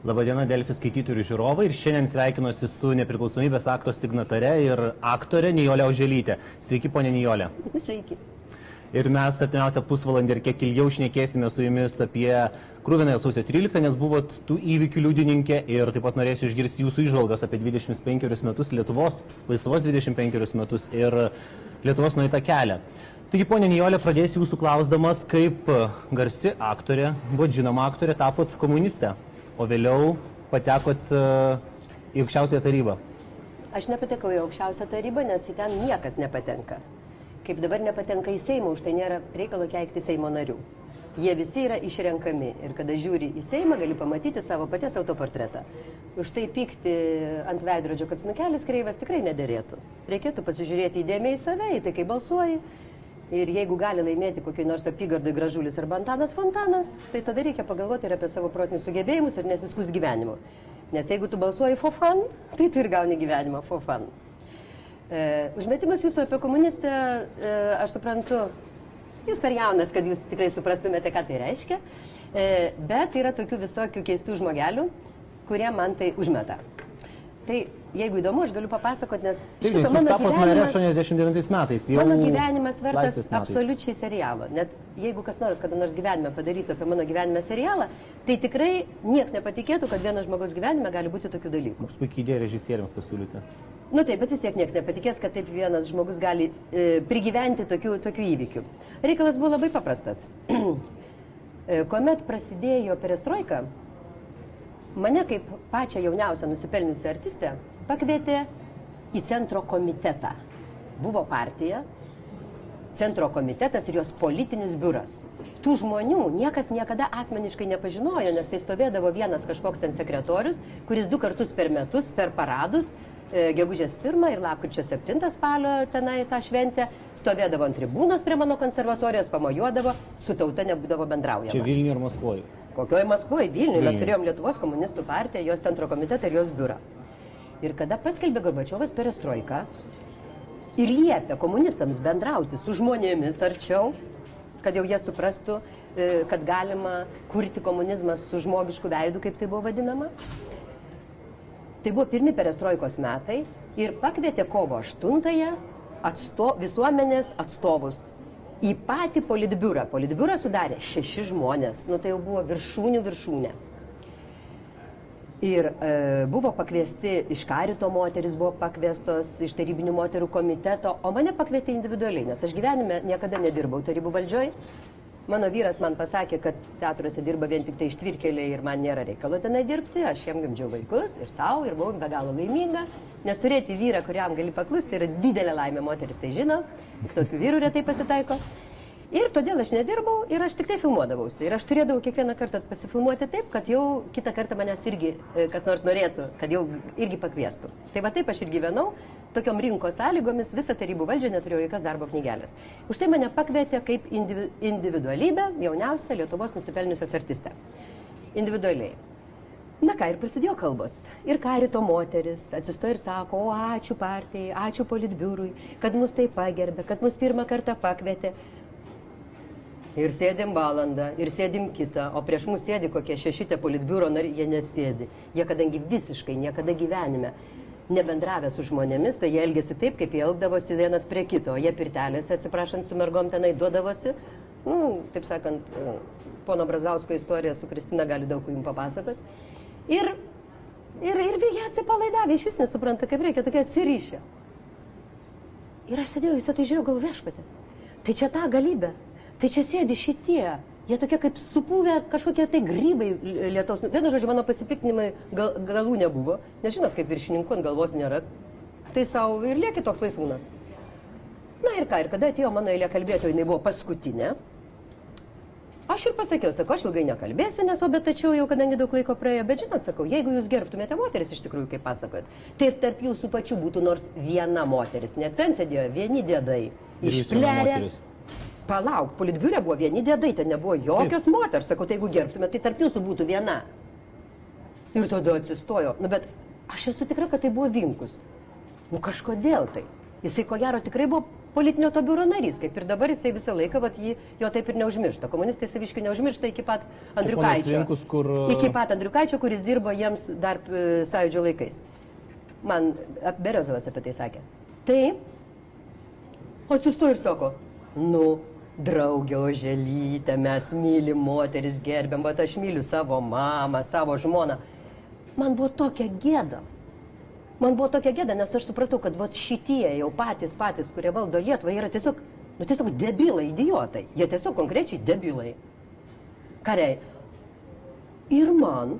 Labadiena, Delfi skaitytojų ir žiūrovai. Ir šiandien sveikinuosi su nepriklausomybės akto signatare ir aktore Nijole Oželyte. Sveiki, ponė Nijole. Sveiki. Ir mes artimiausią pusvalandį ir kiek ilgiau šnekėsime su jumis apie kruvinąją sausio 13, nes buvot tų įvykių liudininkė ir taip pat norėsiu išgirsti jūsų įžvalgas apie 25 metus Lietuvos, laisvos 25 metus ir Lietuvos nueitą kelią. Taigi, ponė Nijole, pradėsiu jūsų klausdamas, kaip garsi aktorė, buvot žinoma aktorė, tapot komunistė, o vėliau patekot į aukščiausiąją tarybą. Aš nepatekau į aukščiausią tarybą, nes į ten niekas nepatenka. Kaip dabar nepatenka į Seimą, už tai nėra reikalo keikti Seimo narių. Jie visi yra išrenkami ir kada žiūri į Seimą, gali pamatyti savo paties autoportretą. Už tai pykti ant veidrodžio, kad snukelis kreivas, tikrai nederėtų. Reikėtų pasižiūrėti įdėmiai į save, į tai, kai balsuoji. Ir jeigu gali laimėti kokį nors apygardui Gražulis arba Antanas Fontanas, tai tada reikia pagalvoti ir apie savo protinius sugebėjimus ir nesiskųsti gyvenimu. Nes jeigu tu balsuoji for fun, tai tu ir gauni gyvenimą for fun. Užmetimas jūsų apie komunistę, aš suprantu, jūs per jaunas, kad jūs tikrai suprastumėte, ką tai reiškia, bet yra tokių visokių keistų žmogelių, kurie man tai užmeta. Tai jeigu įdomu, aš galiu papasakoti, nes iš viso mano gyvenimas, 89 metais, mano gyvenimas vertas absoliučiai serialo. Net jeigu kas nors kada nors gyvenime padarytų apie mano gyvenime serialą, tai tikrai nieks nepatikėtų, kad vienas žmogaus gyvenime gali būti tokių dalykų. Koks puikiai idėja režisieriams pasiūlyti. Nu taip, bet vis tiek nieks nepatikės, kad taip vienas žmogus gali prigyventi tokių įvykių. Reikalas buvo labai paprastas. Kuomet prasidėjo perestroika, mane kaip pačią jauniausią nusipelniusią artistę pakvietė į centro komitetą. Buvo partija, centro komitetas ir jos politinis biuras. Tų žmonių niekas niekada asmeniškai nepažinojo, nes tai stovėdavo vienas kažkoks ten sekretorius, kuris 2 kartus per metus, per paradus, gegužės 1 ir lapkričio 7 spalio tenai tą šventę, stovėdavo ant tribūnos prie mano konservatorijos, pamojuodavo, su tauta nebūdavo bendraujama. Čia Vilniuje ir Maskvoje? Kokioje Maskvoje? Vilniuje. Mes turėjom Lietuvos komunistų partiją, jos centro komitetą ir jos biurą. Ir kada paskelbė Gorbačiovas perestroiką ir liepė komunistams bendrauti su žmonėmis arčiau, kad jau jie suprastų, kad galima kurti komunizmą su žmogišku veidu, kaip tai buvo vadinama. Tai buvo pirmi perestroikos metai ir pakvietė kovo 8-ąją visuomenės atstovus į patį politbiurą. Politbiurą sudarė 6 žmonės. Nu tai jau buvo viršūnių viršūnė. Ir buvo pakviesti iš Karito moteris, buvo pakviestos iš tarybinių moterų komiteto, o mane pakvietė individualiai, nes aš gyvenime niekada nedirbau tarybų valdžioj. Mano vyras man pasakė, kad teatruose dirba vien tik tai ištvirkėliai ir man nėra reikalo tenai dirbti. Aš jam gimdžiau vaikus ir savo, ir buvau be galo laiminga, nes turėti vyrą, kuriam gali paklusti, yra didelė laimė, moteris tai žino, tokių vyrų retai pasitaiko. Ir todėl aš nedirbau ir aš tik tai filmuodavausi. Ir aš turėdavau kiekvieną kartą pasifilmuoti taip, kad jau kitą kartą manęs irgi kas nors norėtų, kad jau irgi pakviestų. Tai va taip aš ir gyvenau, tokiom rinkos sąlygomis, visą tarybų valdžią neturėjau jokios darbo knygelės. Už tai mane pakvietė kaip individualybę jauniausią Lietuvos nusipelniusios artistę. Individualiai. Na ką, ir prasidėjo kalbos. Ir Karito moteris atsistoja ir sako, o ačiū partijai, ačiū politbiurui, kad mus tai pagerbė, kad mus pirmą kartą pakvietė. Ir sėdim valandą, ir sėdim kitą, o prieš mus sėdi kokie 6 politbiuro nariai, jie nesėdi. Jie kadangi visiškai niekada gyvenime nebendravę su žmonėmis, tai jie elgėsi taip, kaip jie elgdavosi vienas prie kito. Jie pirtelėse, atsiprašant, su mergom tenai duodavosi. Taip sakant, pono Brazausko istorija su Kristina gali daug jums papasakoti. Ir jie atsipalaidavė, iš vis nesupranta, kaip reikia, tokie atsiryšę. Ir aš sėdėjau, visą tai žiūrėjau, gal viešpatė. Tai čia ta galybė. Tai čia sėdi šitie, jie tokie kaip supuvę kažkokie tai grybai lietaus. Vienu žodžiu, mano pasipiktinimai galų nebuvo, nes žinot, kaip viršininkų ant galvos nėra, tai savo ir lieki toks laisvūnas. Na ir ką, ir kada atėjo mano eilė kalbėti, jinai buvo paskutinė, aš ir pasakiau, sakau, aš ilgai nekalbėsiu, nes tačiau jau kadangi daug laiko praėjo, bet žinot, sakau, jeigu jūs gerbtumėte moteris iš tikrųjų, kaip pasakojat, tai ir tarp jūsų pačių būtų nors viena moteris, net ten sėdėjo vieni dėdai, išplerę. Palauk, politbiure buvo vieni dėdai, ten nebuvo jokios moters, sakau, tai jeigu gerbtume, tai tarp jūsų būtų viena. Ir tada atsistojo, bet aš esu tikra, kad tai buvo Vinkus. Kažkodėl tai. Jisai ko gero tikrai buvo politinio to biuro narys, kaip ir dabar jisai visą laiką, jo taip ir neužmiršta. Komunistai saviškių neužmiršta iki pat Andriukaičio. Iki pat Andriukaičio, kuris dirbo jiems dar sąjūdžio laikais. Man Berezovas apie tai sakė. Taip, atsistojo ir sako, draugė Oželytė, mes mylim moteris, gerbiam, bet aš myliu savo mamą, savo žmoną. Man buvo tokia gėda. Nes aš supratau, kad šitie jau patys, kurie valdo Lietuvą, yra tiesiog debilai, idiotai. Jie tiesiog konkrečiai debilai. Kariai. Ir man,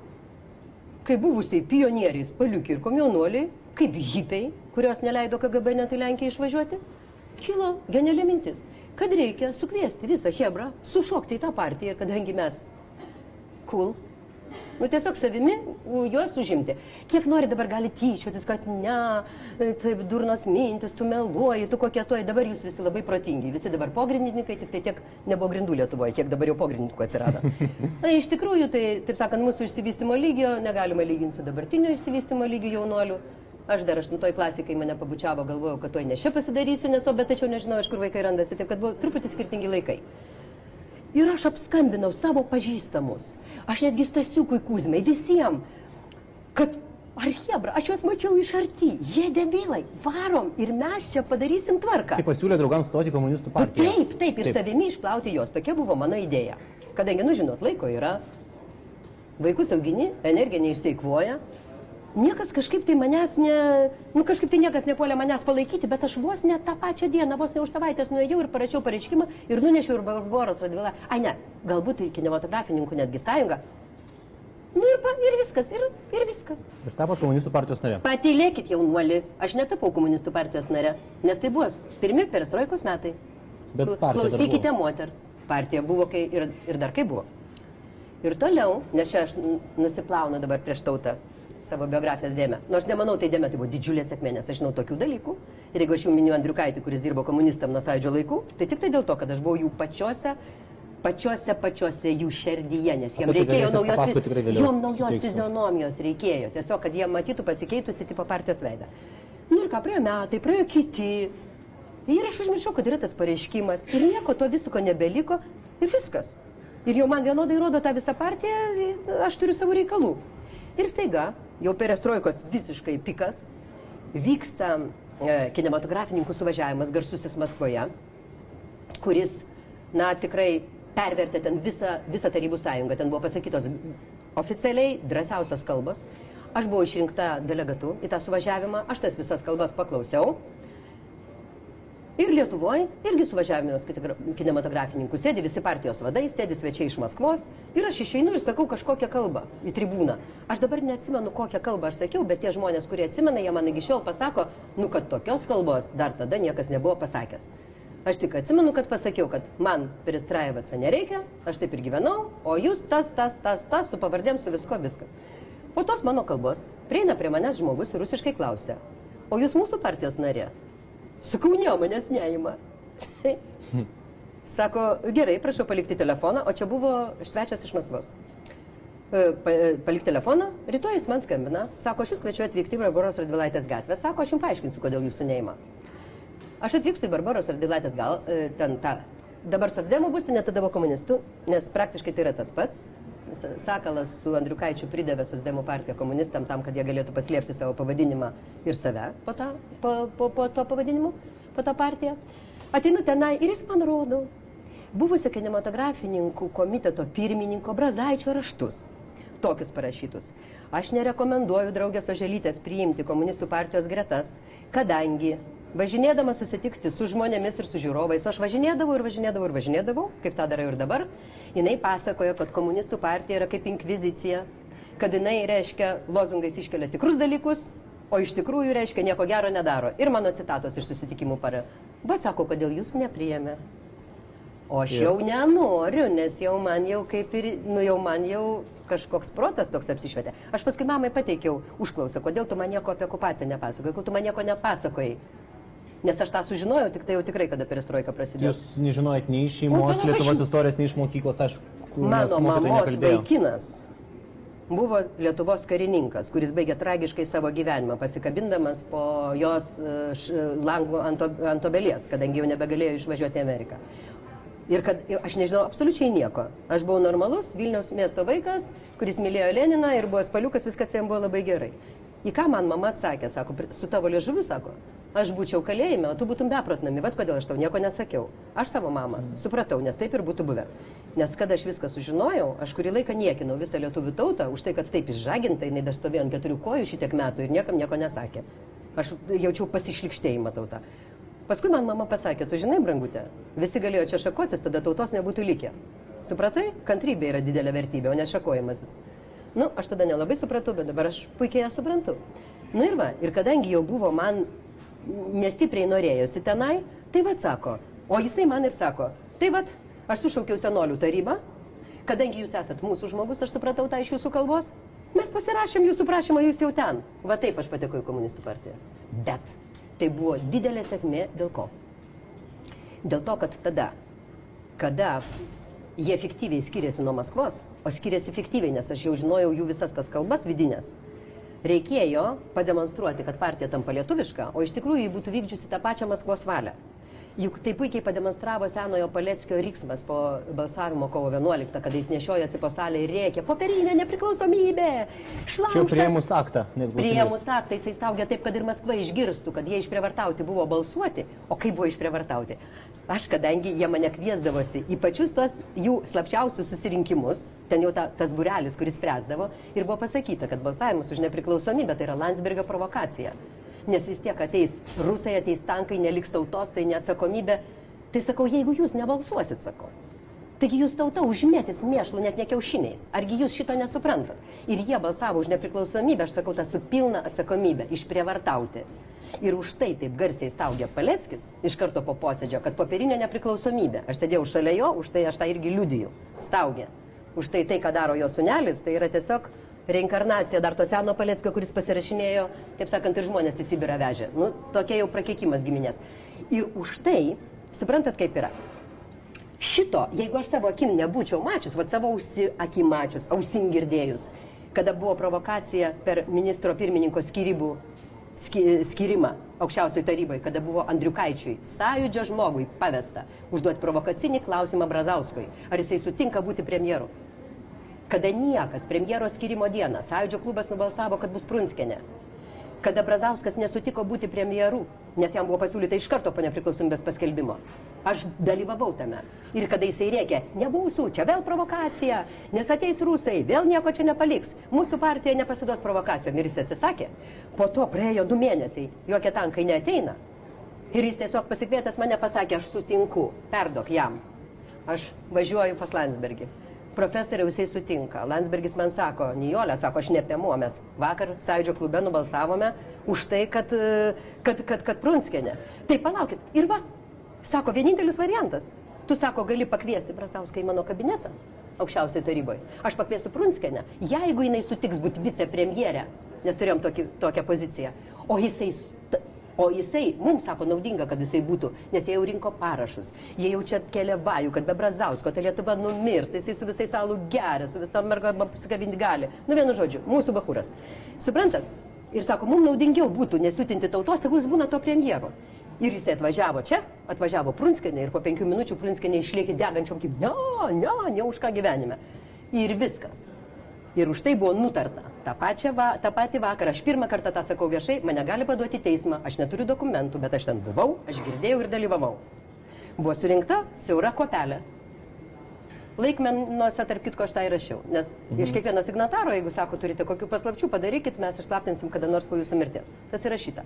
kaip buvusiai pionieriai, spaliukiai ir komjaunuoliai, kaip hipiai, kurios neleido KGB net į Lenkiją išvažiuoti, kilo geniali mintis, kad reikia sukviesti visą Hebrą, sušokti į tą partiją ir kadangi mes cool, tiesiog savimi juos užimti. Kiek nori dabar gali tyčiotis, kad taip durnos mintis, tu meluoji, tu kokietuoji, dabar jūs visi labai protingi, visi dabar pogrindininkai, tik tai tiek nebuvo grindų Lietuvoje, kiek dabar jau pogrindininkų atsirado. Iš tikrųjų, tai, taip sakant, mūsų išsivystimo lygio negalima lyginti su dabartinio išsivystimo lygio jaunuoliu. Aš dar 8 klasėje, kai mane pabučiavo, galvojau, kad tuoj nešia pasidarysiu, bet tačiau nežinau, iš kur vaikai randasi, taip kad buvo truputį skirtingi laikai. Ir aš apskambinau savo pažįstamus, aš netgi Stasiukui Kuzmai, visiems, kad Hebra, aš juos mačiau iš arti, jie debilai, varom ir mes čia padarysim tvarką. Tai pasiūlė draugams stoti komunistų partiją. Taip, ir savimi išplauti jos, tokia buvo mano idėja. Kadangi, žinot, laiko yra, vaikus augini, energija neišseikvoja, niekas kažkaip tai manęs niekas nepuolė manęs palaikyti, bet aš vos ne tą pačią dieną, vos ne už savaitės nuėjau ir parašiau pareiškimą ir nunešiau ir Barboros Radvilaitės, galbūt į kinematografininkų netgi sąjungą. Ir viskas. Ir tapot komunistų partijos narė. Patylėkit, jaunuoli, aš netapau komunistų partijos narė, nes tai buvo pirmi perestroikos metai. Bet partija klausykite moters, partija buvo ir dar kai buvo. Ir toliau, nes čia aš nusiplaunu dabar prieš tautą savo biografijos dėmę. Nors nemanau, tai dėmė tai buvo didžiulė sėkmė, nes aš žinau tokių dalykų. Ir jeigu aš jau miniu Andriukaitį, kuris dirbo komunistam nuo sąjūdžio laikų, tai tik tai dėl to, kad aš buvau jų pačiose jų šerdyje, nes jiem reikėjo naujos fizionomijos reikėjo. Tiesiog, kad jie matytų pasikeitusi tipo partijos veidą. Ir ką, praėjo metai, praėjo kiti. Ir aš užmiršau, kad yra tas pareiškimas. Ir nieko to visuko nebeliko. Ir viskas. Ir jau man vienodai rodo tą visą partiją, aš turiu savo reikalų. Ir staiga, jau perestroikos visiškai pikas, vyksta kinematografininkų suvažiavimas garsusis Maskvoje, kuris, tikrai pervertė ten visą Tarybų sąjungą. Ten buvo pasakytos oficialiai drąsiausios kalbos. Aš buvau išrinkta delegatu į tą suvažiavimą, aš tas visas kalbas paklausiau. Ir Lietuvoje irgi suvažiavimas kinematografininkų. Sėdi visi partijos vadai, sėdi svečiai iš Maskvos ir aš išeinu ir sakau kažkokią kalbą į tribūną. Aš dabar neatsimenu, kokią kalbą aš sakiau, bet tie žmonės, kurie atsimena, jie man iki šiol pasako, kad tokios kalbos dar tada niekas nebuvo pasakęs. Aš tik atsimenu, kad pasakiau, kad man perestrajevаться nereikia, aš taip ir gyvenau, o jūs tas, su pavardėm, su visko, viskas. Po tos mano kalbos prieina prie manęs žmogus ir rusiškai klausia, o jūs mūsų partijos narė? Sakau, ne, manęs neima. Sako, gerai, prašau palikti telefoną, o čia buvo svečias iš Maskvos. Palikti telefoną, rytoj jis man skambina, sako, aš jūs kviečiu atvykti į Barboros Radvilaitės gatvę, sako, aš jums paaiškinsiu, kodėl jūsų neima. Aš atvykstu į Barboros Radvilaitės dabar socdemų būstinė, tada buvo komunistų, nes praktiškai tai yra tas pats. Sakalas su Andriukaičiu pridavė socdemų partiją komunistam tam, kad jie galėtų paslėpti savo pavadinimą ir save po to pavadinimu, po tą partiją. Ateinu tenai ir jis man rodo buvusio kinematografininkų komiteto pirmininko Brazaičio raštus, tokius parašytus. Aš nerekomenduoju draugės Oželytės priimti komunistų partijos gretas, kadangi važinėdama susitikti su žmonėmis ir su žiūrovais, o aš važinėdavau, kaip tą darau ir dabar, jinai pasakojo, kad komunistų partija yra kaip inkvizicija, kad jinai, reiškia, lozungais iškelia tikrus dalykus, o iš tikrųjų, reiškia, nieko gero nedaro. Ir mano citatos iš susitikimų bet sako, kodėl jūsų nepriėmė. O aš jau nenoriu, nes man kažkoks protas toks apsišvietė. Aš paskui mamai pateikiau užklausą, kodėl tu man nieko apie okupaciją nepasakojai, kodėl tu man nieko nepasakojai. Nes aš tą sužinojau tik tai jau tikrai, kada perestroika prasidėjo. Jūs nežinojot nei iš šeimos, Lietuvos istorijos, nei iš mokyklos, aišku, mano mamos vaikinas buvo Lietuvos karininkas, kuris baigė tragiškai savo gyvenimą, pasikabindamas po jos langų ant obelies, kadangi jau nebegalėjo išvažiuoti į Ameriką. Ir kad aš nežinau absoliučiai nieko. Aš buvau normalus Vilniaus miesto vaikas, kuris mylėjo Leniną ir buvo spaliukas, viskas jam buvo labai gerai. Į ką man mama atsakė, sako, su tavo liežuviu, sako, aš būčiau kalėjime, o tu būtum beprotnami, vad kodėl aš tau nieko nesakiau. Aš savo mamą supratau, nes taip ir būtų buvę. Nes kada aš viską sužinojau, aš kurį laiką niekinau visą lietuvių tautą už tai, kad taip išžaginta, jinai dar stovėjo ant 4 kojų šitiek metų ir niekam nieko nesakė. Aš jaučiau pasišlikštėjimą tautą. Paskui man mama pasakė, tu žinai, brangutė, visi galėjo čia šakotis, tada tautos nebūtų likę. Supratai? Kantrybė yra didelė vertybė, o ne šakojimasis. Nu, aš tada nelabai supratau, bet dabar aš puikiai ją suprantu. Nu ir va, ir kadangi jau buvo man nestipriai norėjosi tenai, tai vad sako, o jisai man ir sako, tai vad, aš sušaukiau senolių tarybą, kadangi jūs esat mūsų žmogus, aš supratau tą iš jūsų kalbos, mes pasirašėm jūsų prašymą, jūs jau ten. Va taip aš patekau į komunistų partiją. Bet tai buvo didelė sėkmė dėl ko? Dėl to, kad tada, kada jie fiktyviai skiriasi nuo Maskvos, o skiriasi fiktyviai, nes aš jau žinojau jų visas tas kalbas vidinės, reikėjo pademonstruoti, kad partija tampa lietuviška, o iš tikrųjų jį būtų vykdžiusi tą pačią Maskvos valią. Juk tai puikiai pademonstravo senojo Paleckio riksmas po balsavimo kovo 11, kada jis nešiojasi po salę ir rėkė, popierinė nepriklausomybė, šlamštas. Čia priėmus aktą. Priėmus aktą, jisai staugė taip, kad ir Maskva išgirstų, kad jie išprievartauti buvo balsuoti, o kaip buvo išprievartauti. Aš, kadangi jie mane kviesdavosi į pačius tos jų slapčiausius susirinkimus, ten jau tas būrelis, kuris spręsdavo, ir buvo pasakyta, kad balsavimas už nepriklausomybę tai yra Landsbergio provokacija. Nes vis tiek ateis rusai, ateis tankai, neliks tautos, tai neatsakomybė. Tai sakau, jeigu jūs nebalsuosit, sakau. Taigi jūs tauta užmėtis mėšlų net ne kiaušiniais. Argi jūs šito nesuprantat? Ir jie balsavo už nepriklausomybę, aš sakau, tą su pilna atsakomybė, išprievartauti. Ir už tai taip garsiai staugė Paleckis iš karto po posėdžio, kad popierinė nepriklausomybė. Aš sėdėjau šalia jo, už tai aš tą irgi liudiju. Staugė. Už tai, ką daro jo sūnelis, tai yra tiesiog reinkarnacija dar to seno Paleckio, kuris pasirašinėjo, taip sakant, ir žmonės į Sibirą vežė. Nu, tokia jau prakeikimas giminės. Ir už tai, suprantat, kaip yra. Šito, jeigu aš savo akim nebūčiau mačius, va savo akim mačius, ausim girdėjus, kada buvo provokacija per ministro pirmininko skirimą aukščiausioje taryboje, kada buvo Andriukaičiui, Sąjūdžio žmogui pavesta užduoti provokacinį klausimą Brazauskui, ar jisai sutinka būti premjeru. Kada niekas premjero skirimo dieną, Sąjūdžio klubas nubalsavo, kad bus Prunskienė. Kada Brazauskas nesutiko būti premjeru, nes jam buvo pasiūlyta iš karto po nepriklausomybės paskelbimo. Aš dalyvavau tame. Ir kada jisai rėkė, nebūsiu, čia vėl provokacija, nes ateis rusai, vėl nieko čia nepaliks. Mūsų partija nepasiduos provokacijom. Ir jis atsisakė. Po to praėjo 2 mėnesiai, jokie tankai neateina. Ir jis tiesiog pasikvietęs mane pasakė, aš sutinku, perduok jam. Aš važiuoju pas Landsbergį. Profesoriau, jisai sutinka. Landsbergis man sako, Nijolė, sako, aš nepėmu, mes vakar Sąjūdžio klube nubalsavome už tai, kad Prunskienė. Tai palaukit. Ir va, sako, vienintelis variantas. Tu, sako, gali pakviesti Brazauską į mano kabinetą aukščiausioje taryboje. Aš pakviesiu Prunskienę, jeigu jinai sutiks būti vicepremjerė, nes turėjom tokią poziciją. O jisai, mums sako, naudinga, kad jisai būtų, nes jie jau rinko parašus. Jie jau čia kelia vajų, kad be Brazausko ta Lietuva numirs, jisai su visais salų geria, su visom mergaitėm pasikabinti gali. Nu, vienu žodžiu, mūsų bakuras. Suprantat? Ir sako, mums naudingiau būtų nesutinti tautos, tegul jis būna to premjero. Ir jisai atvažiavo čia, atvažiavo Prunskienė ir po 5 minučių Prunskienė išliekė degančiom kaip, ne už ką gyvenime. Ir viskas. Ir už tai buvo nutarta. Ta patį vakarą, aš pirmą kartą tą sakau viešai, mane gali paduoti į teismą, aš neturiu dokumentų, bet aš ten buvau, aš girdėjau ir dalyvavau. Buvo surinkta siaura kopelė. Laikmenuose, tarp kitko, aš tą įrašiau, nes iš kiekvieno signataro, jeigu sako, turite kokių paslapčių, padarykit, mes išslaptinsim kada nors po jūsų mirties. Tas įrašyta.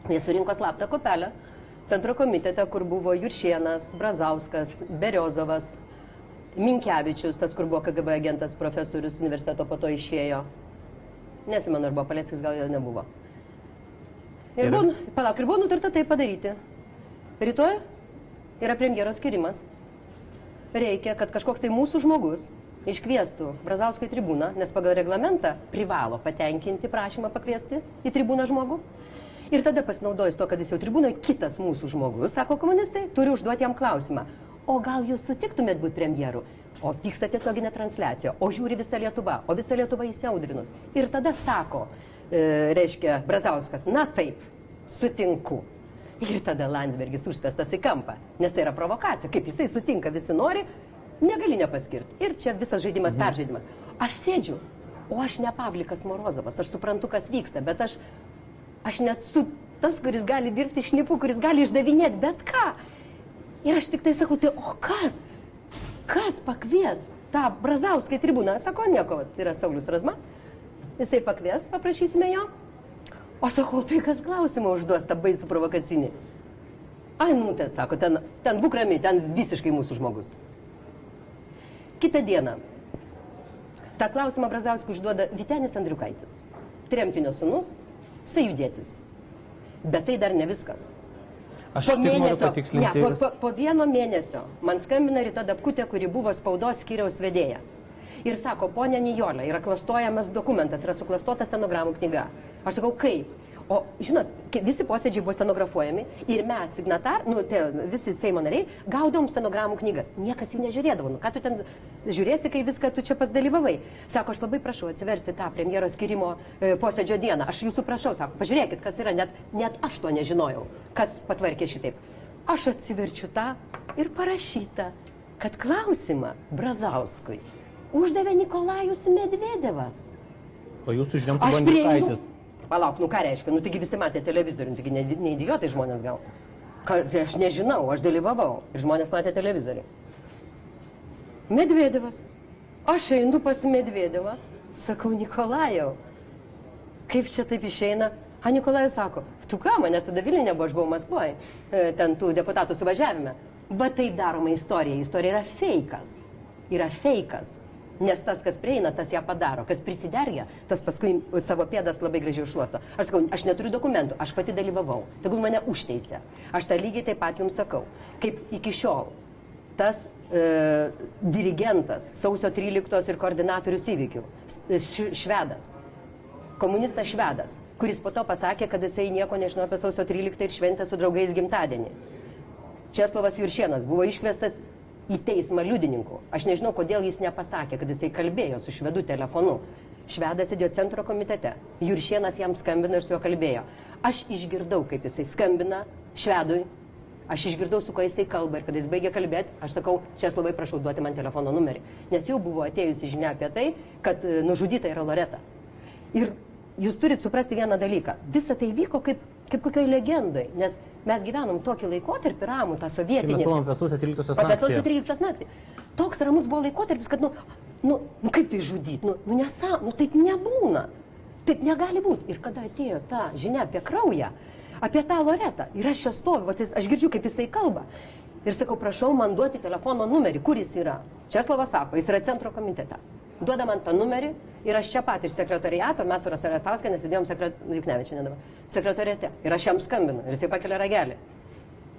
Jie surinko slaptą kopelę centro komitete, kur buvo Juršėnas, Brazauskas, Beriozovas, Minkevičius, tas, kur buvo KGB agentas, profesorius universiteto, po to išėjo. Nesimenu, ar buvo Paleckis, gal jo nebuvo. Ir buvo nutarta tai padaryti. Rytoj yra premjero skirimas. Reikia, kad kažkoks tai mūsų žmogus iškviestų Brazauską į tribūną, nes pagal reglamentą privalo patenkinti prašymą pakviesti į tribūną žmogų. Ir tada pasinaudojus to, kad jis jau tribūnoje, kitas mūsų žmogus, sako komunistai, turi užduoti jam klausimą. O gal jūs sutiktumėt būti premjeru? O vyksta tiesioginė transliacija, o žiūri visa Lietuva, o visa Lietuva įsiaudrinus. Ir tada sako, reiškia, Brazauskas, na taip, sutinku. Ir tada Landsbergis užspęstas į kampą, nes tai yra provokacija. Kaip jisai sutinka, visi nori, negali nepaskirti. Ir čia visas žaidimas peržaidimas. Aš sėdžiu, o aš ne Pavlikas Morozovas, aš suprantu, kas vyksta, bet aš net su tas, kuris gali dirbti šnipu, kuris gali išdavinėti bet ką. Ir aš tik tai sakau, tai o kas? Kas pakvies tą Brazauską į tribūną? Sako, nieko, tai yra Saulius Razma. Jisai pakvies, paprašysime jo. O sakau, tai kas klausimą užduos tą baisų provokacinį? Ai, nu, ten sako, ten būk ramiai, ten visiškai mūsų žmogus. Kitą dieną tą klausimą Brazauskui užduoda Vytenis Andriukaitis, tremtinio sūnus, sąjūdietis. Bet tai dar ne viskas. Aš tik noriu patikslinti. Po vieno mėnesio man skambina Rita Dapkutė, kuri buvo spaudos skyriaus vedėja. Ir sako, ponia Nijolė, yra klastojamas dokumentas, yra suklastota stenogramų knyga. Aš sakau, kaip? O, žinot, visi posėdžiai buvo stenografuojami ir mes, visi Seimo nariai, gaudom stenogramų knygas. Niekas jų nežiūrėdavo. Nu, ką tu ten žiūrėsi, kai viską tu čia pats dalyvavai? Sako, aš labai prašau atsiversti tą premjero skirimo posėdžio dieną. Aš jūsų prašau, sako, pažiūrėkit, kas yra, net aš to nežinojau, kas patvarkė šitaip. Aš atsiverčiu tą ir parašyta, kad klausimą Brazauskui uždavė Nikolajus Medvedevas. O jūs sužinomtų Andriukaitis. Palauk, nu ką reiškia, nu taigi visi matė televizorių, taigi ne idiotai žmonės gal. Aš nežinau, aš dalyvavau ir žmonės matė televizorių. Medvedevas. Aš einu pas Medvedevą, sakau, Nikolajau, kaip čia taip išeina? A, Nikolajus sako, tu ką, manęs tada Vilniuje nebuvo, aš buvau Maskvoje, ten tų deputatų suvažiavime. Bet taip daroma istorija yra feikas. Yra feikas. Nes tas, kas prieina, tas ją padaro. Kas prisidergia, tas paskui savo pėdas labai gražiai užšluosto. Aš sakau, aš neturiu dokumentų, aš pati dalyvavau. Tegul mane užteisė. Aš tą lygiai taip pat jums sakau. Kaip iki šiol tas dirigentas sausio 13 ir koordinatorius įvykių, švedas, komunistas švedas, kuris po to pasakė, kad jisai nieko nežino apie sausio 13 ir šventę su draugais gimtadienį. Česlovas Juršėnas buvo iškviestas į teismą liudininkų. Aš nežinau, kodėl jis nepasakė, kad jisai kalbėjo su švedu telefonu. Švedas sėdėjo centro komitete. Juršėnas jam skambino ir su juo kalbėjo. Aš išgirdau, kaip jisai skambina švedui. Aš išgirdau, su kuo jisai kalba ir kad jis baigė kalbėti, aš sakau, Česlovai, prašau duoti man telefono numerį. Nes jau buvo atėjusi žinia apie tai, kad nužudyta yra Loreta. Ir jūs turit suprasti vieną dalyką. Visa tai vyko kaip kokioj legendai, nes mes gyvenom tokį laikotarpį ramų, tą sovietinį. Mes kalbam apie sausio 13 naktį. Apie sausio 13 naktį. Toks ramus buvo laikotarpis, kad, kaip tai žudyti, taip nebūna. Taip negali būti. Ir kada atėjo ta žinia apie kraują, apie tą Loretą, ir aš čia stoviu, aš girdžiu, kaip jisai kalba. Ir sakau, prašau man duoti telefono numerį, kur jis yra. Česlovas sako, jis yra centro komitete. Duoda man tą numerį ir aš čia pat iš sekretariato, mes su Rasa Rastauskiene sėdėjom sekretariate. Ir aš jam skambinu ir jisai pakelia ragelį.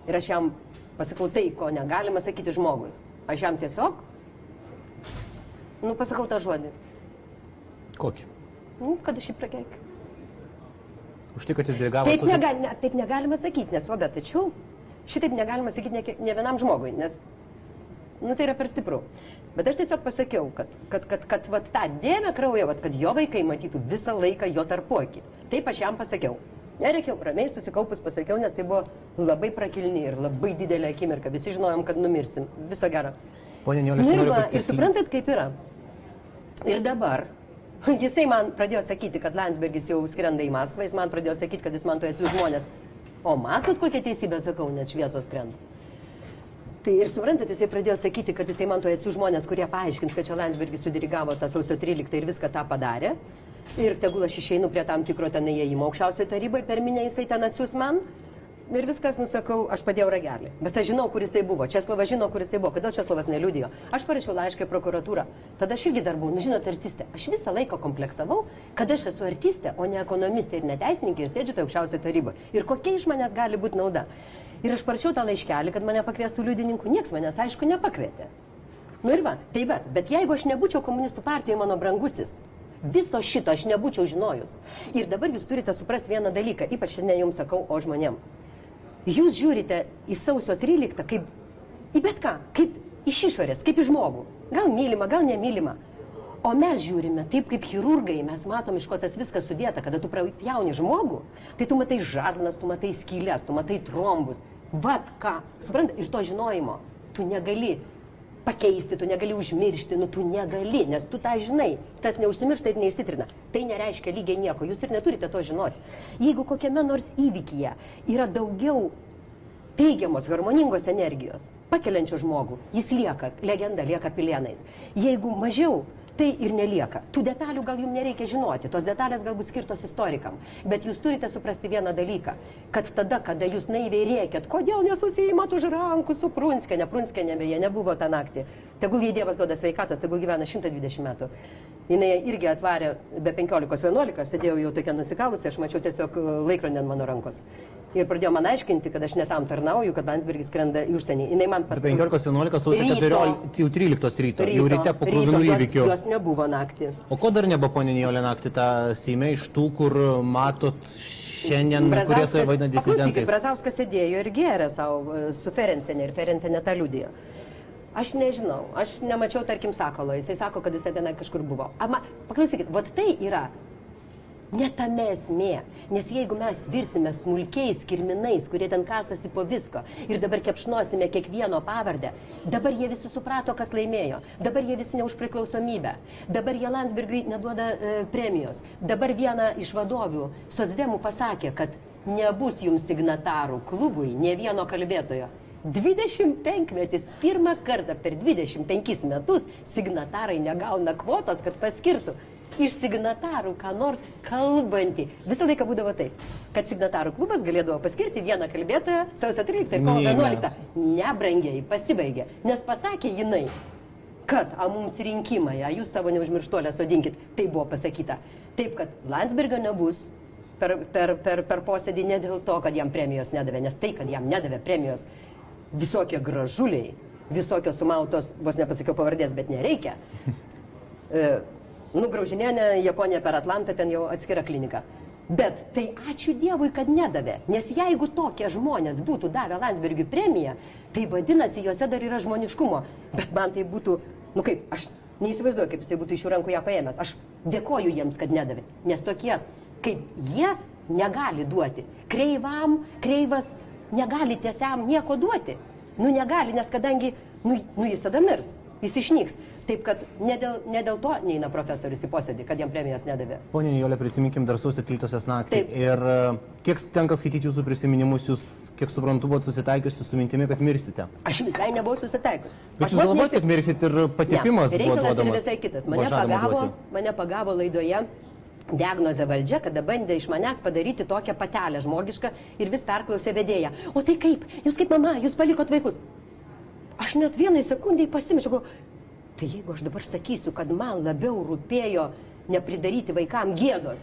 Ir aš jam pasakau tai, ko negalima sakyti žmogui. Aš jam tiesiog, pasakau tą žodį. Kokį? Kad aš jį prakeikiu. Už tai, kad jis dirigavo... Taip negalima sakyti, nes tačiau šitaip negalima sakyti ne vienam žmogui, nes tai yra per stipru. Bet aš tiesiog pasakiau, kad vat tą dėmę kraują, kad jo vaikai matytų visą laiką jo tarpuokį. Taip aš jam pasakiau. Nereikiau, ramiai susikaupus pasakiau, nes tai buvo labai prakilni ir labai didelė akimirka. Visi žinojom, kad numirsim. Viso gero. Pone Nijolė, aš noriu patikslinti. Ir suprantat, kaip yra. Ir dabar jisai man pradėjo sakyti, kad Landsbergis jau skrenda į Maskvą, jis man pradėjo sakyti, kad jis man to atsiųs žmonės. O matot, kokią teisybę sakau, net šviesos krenta. Tai ir suprantat, jisai pradėjo sakyti, kad jisai man to atsiųs žmonės, kurie paaiškins, kad čia Landsbergis sudirigavo tą sausio 13 ir viską tą padarė. Ir tegul aš išeinu prie tam tikro ten įėjimo aukščiausioje tarybai, per minę jisai ten atsiųs man. Ir viskas, nusakau, aš padėjau ragelį. Bet aš žinau, kur jisai buvo. Česlovas žino, kur jisai buvo. Kodėl Česlovas neliudijo? Aš parašiau laišką į prokuratūrą. Tada aš irgi dar buvau, žinot, artistė. Aš visą laiką kompleksavau, kad aš esu artistė, o ne ekonomistė ir ne teisininkė ir sėdžiu tai aukščiausioje taryboje. Ir kokia iš manęs gali būti nauda? Ir aš parašiau tą laiškelį, kad mane pakviestų liudininkų. Niekas manęs, aišku, nepakvietė. Ir va, tai va. Bet jeigu aš nebūčiau komunistų partijoje, mano brangusis, viso šito aš nebūčiau žinojus. Ir dabar jūs turite suprasti vieną dalyką, ypač ne jums sakau, o žmonėm. Jūs žiūrite į sausio 13 kaip į bet ką, kaip iš išorės, kaip į žmogų. Gal mylima, gal nemylima. O mes žiūrime taip kaip chirurgai, mes matom, iš ko tas viskas sudėta, kada tu pjauni žmogų, tai tu matai žarnas, tu matai skylės, tu matai trombus. Vat ką, suprantate, iš to žinojimo tu negali pakeisti, tu negali užmiršti, tu negali, nes tu tą žinai, tas neužsimiršta ir neišsitrina. Tai nereiškia lygiai nieko, jūs ir neturite to žinoti. Jeigu kokiame nors įvykyje yra daugiau teigiamos, harmoningos energijos, pakeliančio žmogų, jis lieka, legenda lieka pilienais. Jeigu mažiau, tai ir nelieka. Tų detalių gal jums nereikia žinoti, tos detalės galbūt skirtos istorikam, bet jūs turite suprasti vieną dalyką, kad tada, kada jūs naiviai rėkėt, kodėl nesusijimat už rankų su Prunskiene, Prunskiene beje nebuvo tą naktį, tegul jai Dievas duoda sveikatos, tegul gyvena 120 metų. Jinai irgi atvarė be 15-11, aš sėdėjau jau tokia nusikavusi, aš mačiau tiesiog laikrodį ant mano rankos. Ir pradėjo man aiškinti, kad aš netam tarnauju, kad Landsbergis skrenda į užsienį. Jinai man 15-11, sausio 14, jau 13 ryto, jau ryte po kruvinų įvykių. Jos nebuvo naktį. O ko dar nebuvo, ponė Nijolė, naktį tą Seime iš tų, kur matot šiandien, kurie save vadina disidentais? Brazauskas sėdėjo ir gėrė savo su Ferenciene ir Ferenciene tą liudijo. Aš nežinau, aš nemačiau, tarkim, Sakalo, jisai sako, kad jisai ten kažkur buvo. Paklausykit, vat tai yra ne tame esmė, nes jeigu mes virsime smulkiais kirminais, kurie ten kasasi po visko ir dabar kepšnosime kiekvieno pavardę, dabar jie visi suprato, kas laimėjo, dabar jie visi ne už priklausomybę, dabar jie Landsbergiui neduoda premijos, dabar viena iš vadovių socdemų pasakė, kad nebus jums signatarų klubui ne vieno kalbėtojo. 25 metis, pirmą kartą per 25 metus signatarai negauna kvotos, kad paskirtų iš signatarų ką nors kalbantį. Visą laiką būdavo taip, kad signatarų klubas galėdavo paskirti vieną kalbėtoją sausio 13 ir kovo 11. Nebrangiai, pasibaigė, nes pasakė jinai, kad mums rinkimai, jūs savo neužmirštuolę sodinkit, tai buvo pasakyta. Taip, kad Landsbergio nebus per posėdį ne dėl to, kad jam premijos nedavė, nes tai, kad jam nedavė premijos visokie gražuliai, visokios sumautos, vos nepasakiau pavardės, bet nereikia. Graužinienė, Japonija per Atlantą, ten jau atskira klinika. Bet tai ačiū Dievui, kad nedavė, nes jeigu tokie žmonės būtų davę Landsbergiui premiją, tai vadinasi, juose dar yra žmoniškumo. Bet man tai būtų, aš neįsivaizduoju, kaip jisai būtų iš jų rankų ją paėmęs. Aš dėkoju jiems, kad nedavė, nes tokie, kaip jie, negali duoti. Kreivas negali tiesiam nieko duoti. Negali, nes kadangi, jis tada mirs, jis išnyks. Taip, kad ne dėl to neina profesorius į posėdį, kad jam premijos nedavė. Pone Nijolė, prisiminkim dar sausio 13 naktį. Taip. Ir kiek tenka skaityti jūsų prisiminimus, jūs, kiek suprantu, buvot susitaikiusi su mintimi, kad mirsite? Aš visai nebuvau susitaikius. Bet jūs galvojate, kad mirsit ir patepimas buvo duodamas? Reikalas ir visai kitas. Mane pagavo laidoje diagnozė valdžia, kada bandė iš manęs padaryti tokią patelę žmogišką ir vis perklausė vedėją. O tai kaip? Jūs kaip mama, jūs palikot vaikus. Aš net vienai sekundai pasimečiau. Tai jeigu aš dabar sakysiu, kad man labiau rūpėjo nepridaryti vaikam gėdos,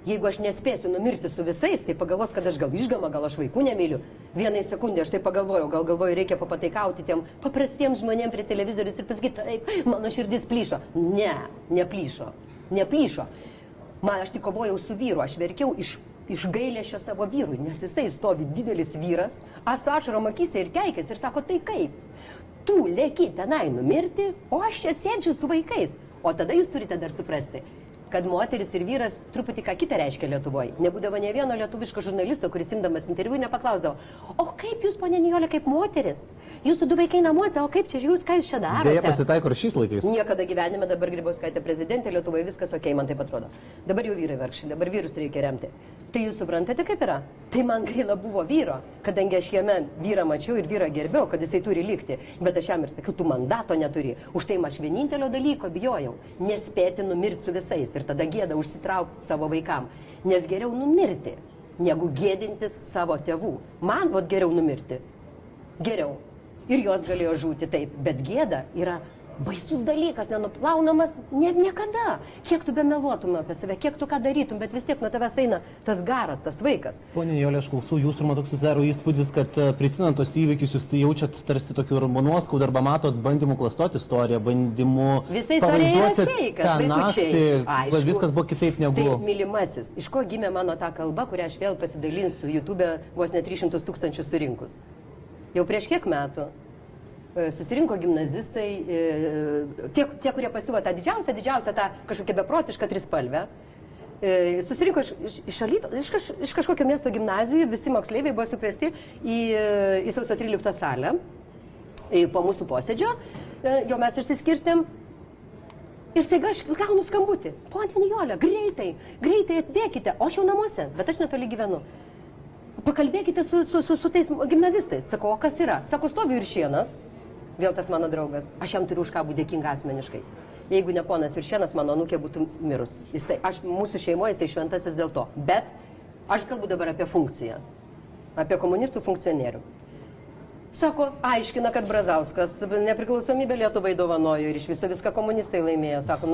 jeigu aš nespėsiu numirti su visais, tai pagalvos, kad aš gal išgama, gal aš vaikų nemyliu. Vienai sekundai aš tai pagalvojau, galvoju, reikia papataikauti tiem paprastiems žmonėms prie televizorius ir pasakyti, taip, mano širdis plyšo. Ne, neplyšo. Aš tik kovojau su vyru, aš verkiau iš gailesčio savo vyrui, nes jisai stovi didelis vyras, su ašarom akyse ir keikės ir sako, tai kaip? Tu lėki tenai numirti, o aš čia sėdžiu su vaikais. O tada jūs turite dar suprasti, kad moteris ir vyras truputį ką kitą reiškia Lietuvoje. Nebūdavo ne vieno lietuviško žurnalisto, kuris imdamas interviu nepaklausdavo, o kaip jūs, ponė Nijolė, kaip moteris? Jūsų du vaikai namuose, o kaip čia jūs, ką jūs čia darote? Deja, pasitaiko ir šiais laikais. Niekada gyvenime, dabar Grybauskaitė prezidentė, Lietuvoje viskas ok, man taip atrodo. Dabar jau vyrai vargšai, dabar vyrus reikia remti. Tai jūs suprantate, kaip yra? Tai man gaila buvo vyro, kadangi aš jame vyrą mačiau ir vyrą gerbiau, kad jisai turi likti. Bet aš jam ir sakiau, tu mandato neturi. Už tai aš vienintelio dalyko bijojau - nespėti numirti su visais ir tada gėda užsitraukti savo vaikam. Nes geriau numirti, negu gėdintis savo tėvų. Man geriau numirti. Geriau. Ir jos galėjo žūti taip, bet gėda yra baisus dalykas, nenuplaunamas niekada. Kiek tu bemeluotum apie save, kiek tu ką darytum, bet vis tiek nuo tavęs eina tas garas, tas vaikas. Pone Nijolė, aš klausau jūsų ir man toks susidaro įspūdis, kad prisimenant tos įvykius, jūs jaučiat tarsi tokių nuoskaudų arba matot bandymų klastoti istoriją, bandymų pavaizduoti tą naktį, viskas buvo kitaip negu. Taip, mylimasis, iš ko gimė mano ta kalba, kurią aš vėl pasidalinsiu YouTube vos ne 300 000 surinkus. Jau prieš kiek metų susirinko gimnazistai, tie, kurie pasiūlo tą didžiausią tą kažkokią beprotišką trispalvę. Susirinko iš kažkokio miesto gimnazijų, visi moksleiviai buvo sukviesti į sausio 13 salę po mūsų posėdžio, jau mes išsiskirstėm. Ir staiga aš gaunu skambutį. Ponia Nijolė, greitai atbėkite, o aš jau namuose, bet aš netoli gyvenu. Pakalbėkite su tais gimnazistais. Sakau, o kas yra? Sako, stovi Juršėnas, vėl tas mano draugas. Aš jam turiu už ką būti dėkinga asmeniškai. Jeigu ne ponas Juršėnas, mano anūkė būtų mirus. Mūsų šeimoje jisai šventasis dėl to. Bet aš kalbu dabar apie funkciją. Apie komunistų funkcionierių. Sako, aiškina, kad Brazauskas nepriklausomybę Lietuvai dovanojo ir iš viso viską komunistai laimėjo. Sako,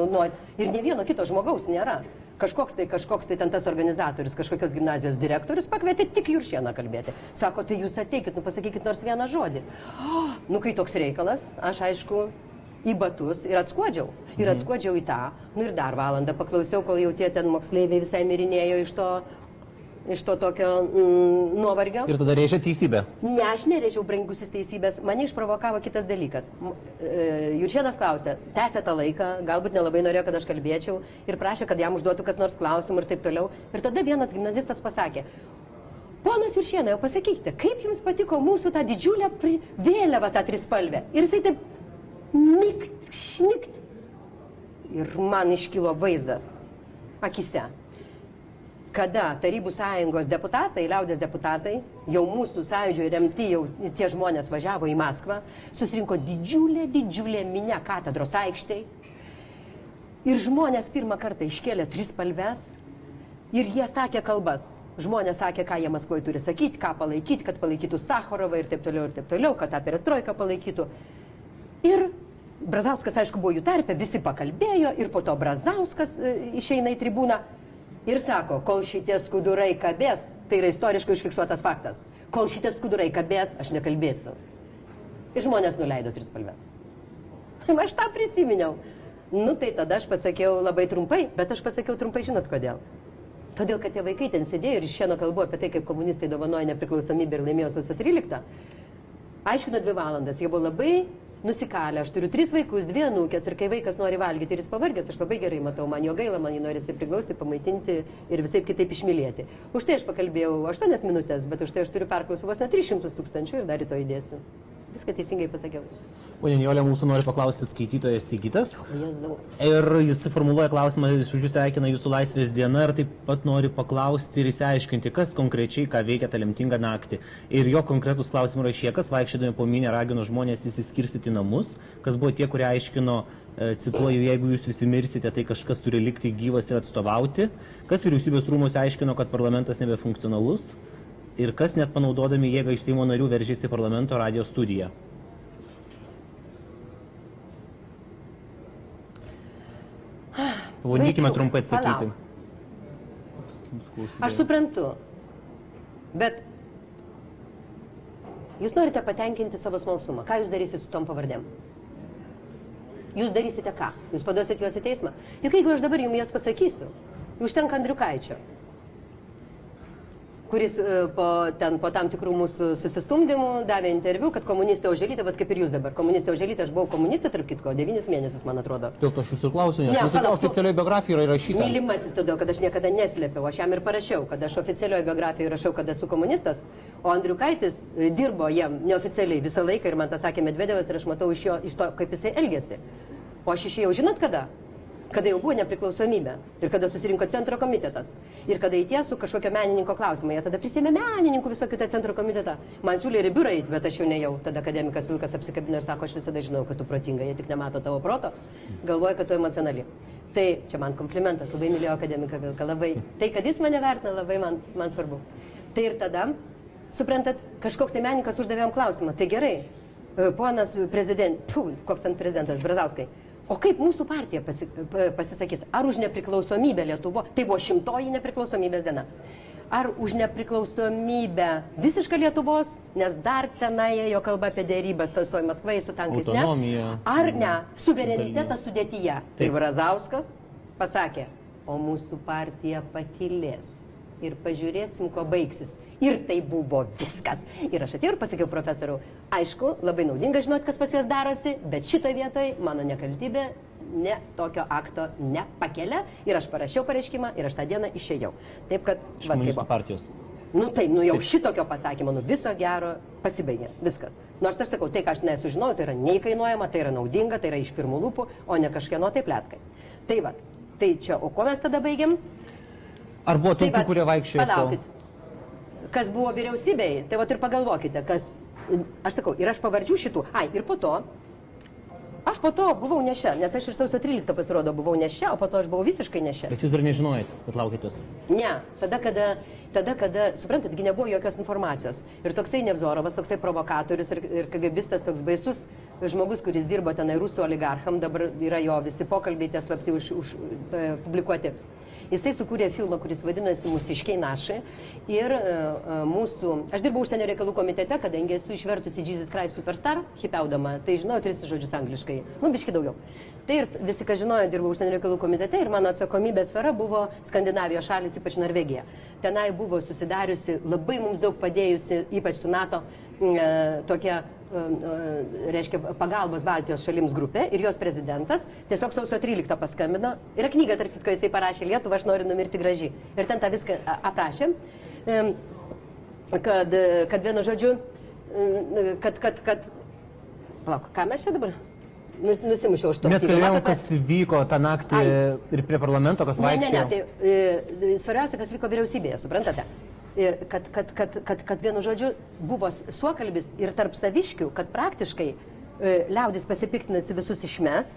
ir ne vieno kito žmogaus nėra. Kažkoks tai ten tas organizatorius, kažkokios gimnazijos direktorius pakvietė tik Juršėną kalbėti. Sako, tai jūs ateikit, pasakykit nors vieną žodį. Kai toks reikalas, aš aišku į batus ir atskuodžiau. Ir atskuodžiau į tą. Ir dar valandą paklausiau, kol jau tie ten moksleiviai visai mirinėjo iš to tokio nuovargio. Ir tada rėžė teisybę? Ne, aš nerėžiau brangusis teisybės, mane išprovokavo kitas dalykas. Juršėnas klausė, tęsė tą laiką, galbūt nelabai norėjo, kad aš kalbėčiau ir prašė, kad jam užduotų kas nors klausimų ir taip toliau. Ir tada vienas gimnazistas pasakė, ponas Juršėnai, jau pasakykite, kaip jums patiko mūsų tą didžiulę vėliavą, tą trispalvę? Ir jisai taip šnikt. Ir man iškilo vaizdas akise. Kada Tarybų sąjungos deputatai, liaudės deputatai, jau mūsų sąjūdžio remti, jau tie žmonės važiavo į Maskvą, susirinko didžiulė minia katedros aikštėj. Ir žmonės pirmą kartą iškėlė trispalves ir jie sakė kalbas. Žmonės sakė, ką jie Maskvoje turi sakyti, ką palaikyti, kad palaikytų Sacharovą ir taip toliau, kad tą perestroiką palaikytų. Ir Brazauskas, aišku, buvo jų tarpe, visi pakalbėjo ir po to Brazauskas išeina į tribūną. Ir sako, kol šitie skudurai kabės, tai yra istoriškai užfiksuotas faktas, kol šitie skudurai kabės, aš nekalbėsiu. Ir žmonės nuleido trispalves. Aš tą prisiminiau. Tai tada aš pasakiau labai trumpai, bet aš pasakiau trumpai, žinot kodėl? Todėl, kad tie vaikai ten sėdėjo ir iš šiandien kalbu apie tai, kaip komunistai dovanoja nepriklausomybę ir laimėjo sausio 13. Aiškino 2 valandas, jie buvo labai nusikalę, aš turiu 3 vaikus, 2 anūkės ir kai vaikas nori valgyti ir jis pavargęs, aš labai gerai matau, man jo gaila, man jį norisi priglausti, pamaitinti ir visai kitaip išmylėti. Už tai aš pakalbėjau 8 minutės, bet už tai aš turiu perklausų vos ne 300 000 ir dar rytoj įdėsiu. Viską teisingai pasakiau. Ponia Nijolė, mūsų nori paklausti skaitytojas Sigitas. Jėzau. Ir jis formuluoja klausimą, jis už jūs sveikina jūsų laisvės diena ir taip pat nori paklausti ir išsiaiškinti, kas konkrečiai, ką veikia tą lemtingą naktį. Ir jo konkretus klausimai yra šie, kas vaikščiodami po minią ragino žmonės įsiskirstyti namus, kas buvo tie, kurie aiškino, cituoju, jeigu jūs visi mirsite, tai kažkas turi likti gyvas ir atstovauti, kas vyriausybės rūmose aiškino, kad parlamentas nebefunkcionalus. Ir kas net panaudodami jėgą iš Seimo narių veržėsi į parlamento radijo studiją. Pabandykime trumpai atsakyti. Aš suprantu, bet jūs norite patenkinti savo smalsumą. Ką jūs darysite su tom pavardėm? Jūs darysite ką? Jūs paduosite juos į teismą? Juk jeigu aš dabar jums jas pasakysiu, užtenka Andriukaičio, kuris po tam tikrų mūsų susistumdymų davė interviu, kad komunistė Oželytė, bet kaip ir jūs dabar, komunistė Oželytė, aš buvau komunistė, tarp kitko, 9 mėnesius, man atrodo. Dėl to aš jūsų klausiu, nes jūsų oficialioje biografijoje yra įrašyta. Mylimasis, todėl, kad aš niekada neslėpiau, aš jam ir parašiau, kad aš oficialioje biografijoje rašau, kad esu komunistas, o Andriukaitis dirbo jam neoficialiai visą laiką ir man tą sakė Medvedevas ir aš matau iš to, kaip jisai elgėsi. O aš išėjau, žinot kada? Kada jau buvo nepriklausomybė ir kada susirinko centro komitetas ir kada įtiesų kažkokio menininko klausimą. Jie tada prisėmė menininkų visokių tą centro komitetą. Man siūlė ir į biurą eiti, bet aš jau nejau. Tada akademikas Vilkas apsikabino ir sako, aš visada žinau, kad tu protinga, jie tik nemato tavo proto, galvoja, kad tu emocionali. Tai čia man komplimentas, labai mylėjau akademiką Vilką, labai. Tai, kad jis mane vertina, labai man svarbu. Tai ir tada, suprantat, kažkoks tai menininkas uždavė jam klausimą. Tai gerai, ponas koks ten prezidentas, Brazauskai. O kaip mūsų partija pasisakys? Ar už nepriklausomybę Lietuvo? Tai buvo 100-oji nepriklausomybės diena. Ar už nepriklausomybę visišką Lietuvos, nes dar tenai ėjo kalba apie dėrybas, toj Maskvai su tankais, ne? Ar ne? Suverenitetą sudėtyje. Tai Brazauskas pasakė, o mūsų partija patylės. ir pažiūrėsim, ko baigsis. Ir tai buvo viskas. Ir aš atėjau ir pasakiau profesoriau, aišku, labai naudinga žinot, kas pas juos darosi, bet šitoje vietoje mano nekaltybė ne tokio akto nepakelia. Ir aš parašiau pareiškimą ir aš tą dieną išėjau. Taip kad... Iš komunistų partijos. Nu taip, nu jau šitokio pasakymo, nu viso gero pasibaigė, viskas. Nors aš sakau, tai, ką aš nesužinojau, tai yra neįkainuojama, tai yra naudinga, tai yra iš pirmų lūpų, o ne kažkieno tai pletkai. Tai va, tai čia, o ko mes tada baigiam? Ar buvo tokių, kurie vaikščiojo? Palaukit, kas buvo vyriausybėje, tai va ir pagalvokite, kas, aš sakau, ir aš pavardžių šitų, ir po to buvau nešia, nes aš ir sausio 13 pasirodo buvau nešia, o po to aš buvau visiškai nešia. Bet jūs dar nežinojot, kad laukitės? Ne, tada, kada, suprantat, nebuvo jokios informacijos. Ir toksai Nevzorovas, toksai provokatorius ir KGBistas, toks baisus žmogus, kuris dirbo tenai rusų oligarcham, dabar yra jo visi pokalbiai tie slapti publikuoti. Jisai sukūrė filmą, kuris vadinasi Mūsiškiai našai. Ir aš dirbau užsienio reikalų komitete, kadangi esu išvertusi Jesus Christ Superstar, hipiaudama, tai žinojau 3 žodžius angliškai, biški daugiau. Tai ir visi, ką žinojo, dirbau užsienio reikalų komitete ir mano atsakomybės sfera buvo Skandinavijos šalis, ypač Norvegija. Tenai buvo susidariusi, labai mums daug padėjusi, ypač su NATO, tokia reiškia pagalbos Baltijos šalims grupė ir jos prezidentas tiesiog sausio 13 paskambino. Yra knyga, tarp kitko, jisai parašė Lietuvą, aš noriu numirti gražiai. Ir ten tą viską aprašė, kad vienu žodžiu, palauk, ką mes čia dabar? Nusimušiau už to. Mes kalbėjom, kas vyko tą naktį ir prie parlamento, kas vaikščiojo. Ne, tai svarbiausia, kas vyko vyriausybėje, suprantate? Ir kad vienu žodžiu buvo suokalbis ir tarp saviškių, kad praktiškai liaudis pasipiktinasi visus išmes,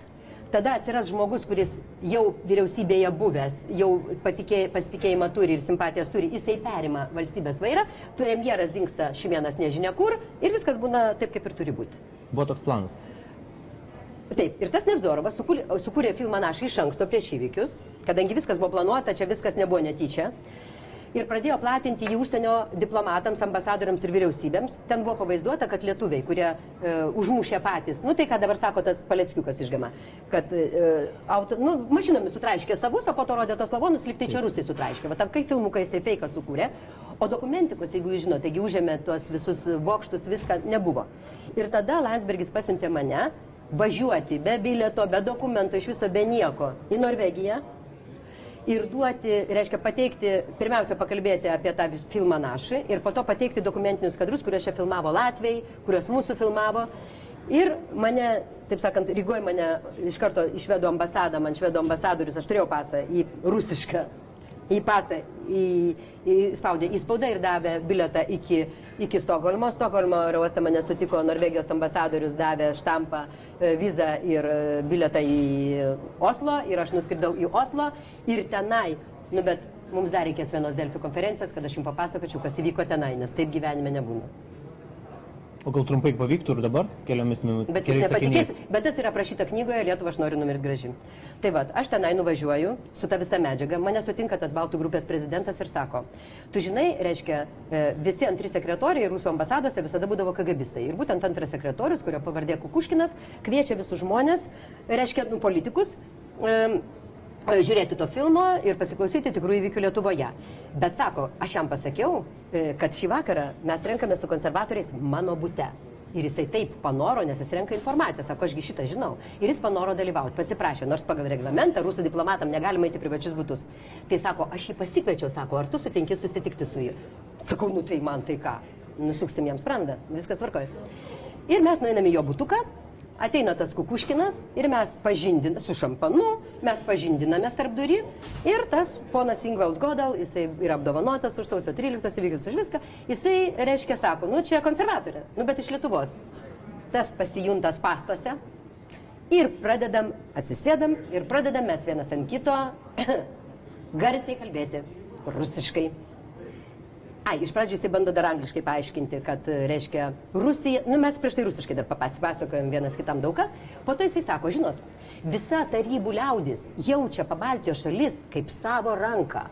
tada atsiras žmogus, kuris jau vyriausybėje buvęs, jau pasitikėjimą turi ir simpatijas turi, jisai perima valstybės vairą, premjeras dingsta Šimėnas nežinia kur ir viskas būna taip, kaip ir turi būti. Buvo toks planas. Taip, ir tas Nevzorovas sukūrė filmą našą iš anksto prieš įvykius, kadangi viskas buvo planuota, čia viskas nebuvo netyčia. Ir pradėjo platinti jį užsienio diplomatams, ambasadoriams ir vyriausybėms. Ten buvo pavaizduota, kad lietuviai, kurie užmušė patys, tai ką dabar sako tas Paleckiukas išgama, kad mašinomis sutraiškė savus, o po to rodė tos lavonus, lyg tai čia rusai sutraiškė. Va, kai filmukai jisai feiką sukūrė, o dokumentikos, jeigu jūs žinote, taigi užėmė tuos visus bokštus, viską nebuvo. Ir tada Landsbergis pasiuntė mane važiuoti be bilieto, be dokumento, iš viso be nieko į Norvegiją. Ir duoti, reiškia pateikti, pirmiausia pakalbėti apie tą filmą našai ir po to pateikti dokumentinius kadrus, kuriuos čia filmavo latviai, kuriuos mūsų filmavo. Ir mane, taip sakant, Rygoje mane iš karto išvedo ambasadą, man švedo ambasadorius, aš turėjau pasą į rusišką, į pasą, spaudė įspaudą ir davė biletą iki Stokholmo. Stokholmo oro uoste mane sutiko Norvegijos ambasadorius, davė štampą, vizą ir biletą į Oslo ir aš nuskridau į Oslo ir tenai, bet mums dar reikės vienos Delfi konferencijos, kad aš jums papasakočiau, kas įvyko tenai, nes taip gyvenime nebūna. O gal trumpai pavyktų ir dabar, keliomis minutėmis? Bet jūs nepatikėsite, bet tas yra aprašyta knygoje Lietuvą aš noriu numirti gražiai. Tai va, aš tenai nuvažiuoju su ta visa medžiaga, mane sutinka tas Baltų grupės prezidentas ir sako, tu žinai, reiškia, visi antri sekretoriai Rusų ambasadose visada būdavo KGBistai. Ir būtent antras sekretorius, kurio pavardė Kukuškinas, kviečia visus žmonės, reiškia, politikus, žiūrėti to filmo ir pasiklausyti tikrų įvykių Lietuvoje. Bet sako, aš jam pasakiau, kad šį vakarą mes renkame su konservatoriais mano bute. Ir jisai taip panoro, nes jis renka informaciją. Sako, ašgi šitą žinau. Ir jis panoro dalyvauti, pasiprašė, nors pagal reglamentą rusų diplomatam negalima eiti privačius butus. Tai sako, aš jį pasikviečiau, sako, ar tu sutinki susitikti su juo? Sakau, tai man tai ką? Nusuksim jam sprandą, viskas tvarkoja. Ir mes nueiname į jo butuką. Ateina tas Kukuškinas ir mes pažindiname, su šampanu, mes pažindinamės tarp durį ir tas ponas Ingvald Godal, jisai yra apdovanotas už sausio 13 įvykius už viską, jisai, reiškia, sako, čia konservatorė, bet iš Lietuvos. Tas pasijuntas pastuose ir pradedam, atsisėdam ir pradedam mes vienas ant kito garsiai kalbėti rusiškai. Iš pradžių jisai bando dar angliškai paaiškinti, kad, reiškia, Rusija, mes prieš tai rusiškai dar papasakojom vienas kitam daugą, po to jisai sako, žinot, visa tarybų liaudis jaučia Pabaltijos šalis kaip savo ranką.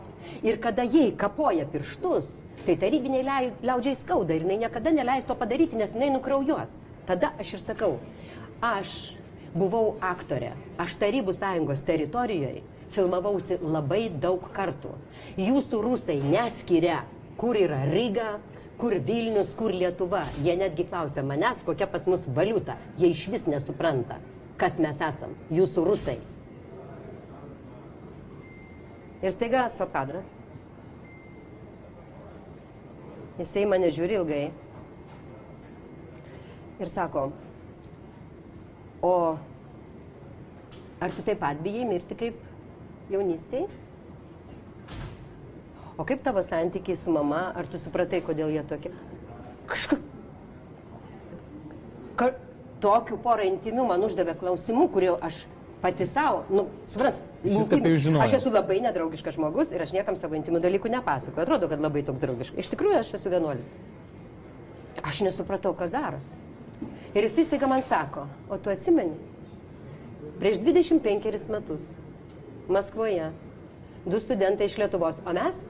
Ir kada jie kapoja pirštus, tai tarybiniai liaudžiai skauda ir jinai niekada neleis to padaryti, nes jinai nukraujuos. Tada aš ir sakau, aš buvau aktorė, aš Tarybų sąjungos teritorijoje filmavausi labai daug kartų. Jūsų rusai neskiria, kur yra Ryga, kur Vilnius, kur Lietuva. Jie netgi klausia manęs, kokia pas mus valiuta. Jie iš vis nesupranta, kas mes esam. Jūsų rusai. Ir staiga stop kadras. Jisai mane žiūri ilgai. Ir sako, o ar tu taip pat bijai mirti kaip jaunystėj? O kaip tavo santykiai su mama? Ar tu supratai, kodėl jie tokie? Tokių porą intimių man uždavė klausimų, kurio aš pati savo, suprant, aš esu labai nedraugiškas žmogus ir aš niekam savo intimų dalykų nepasakoju. Atrodo, kad labai toks draugiškas. Iš tikrųjų, aš esu vienuolis. Aš nesupratau, kas darosi. Ir jis staiga man sako, o tu atsimeni? Prieš 25 metus Maskvoje 2 studentai iš Lietuvos, o mes,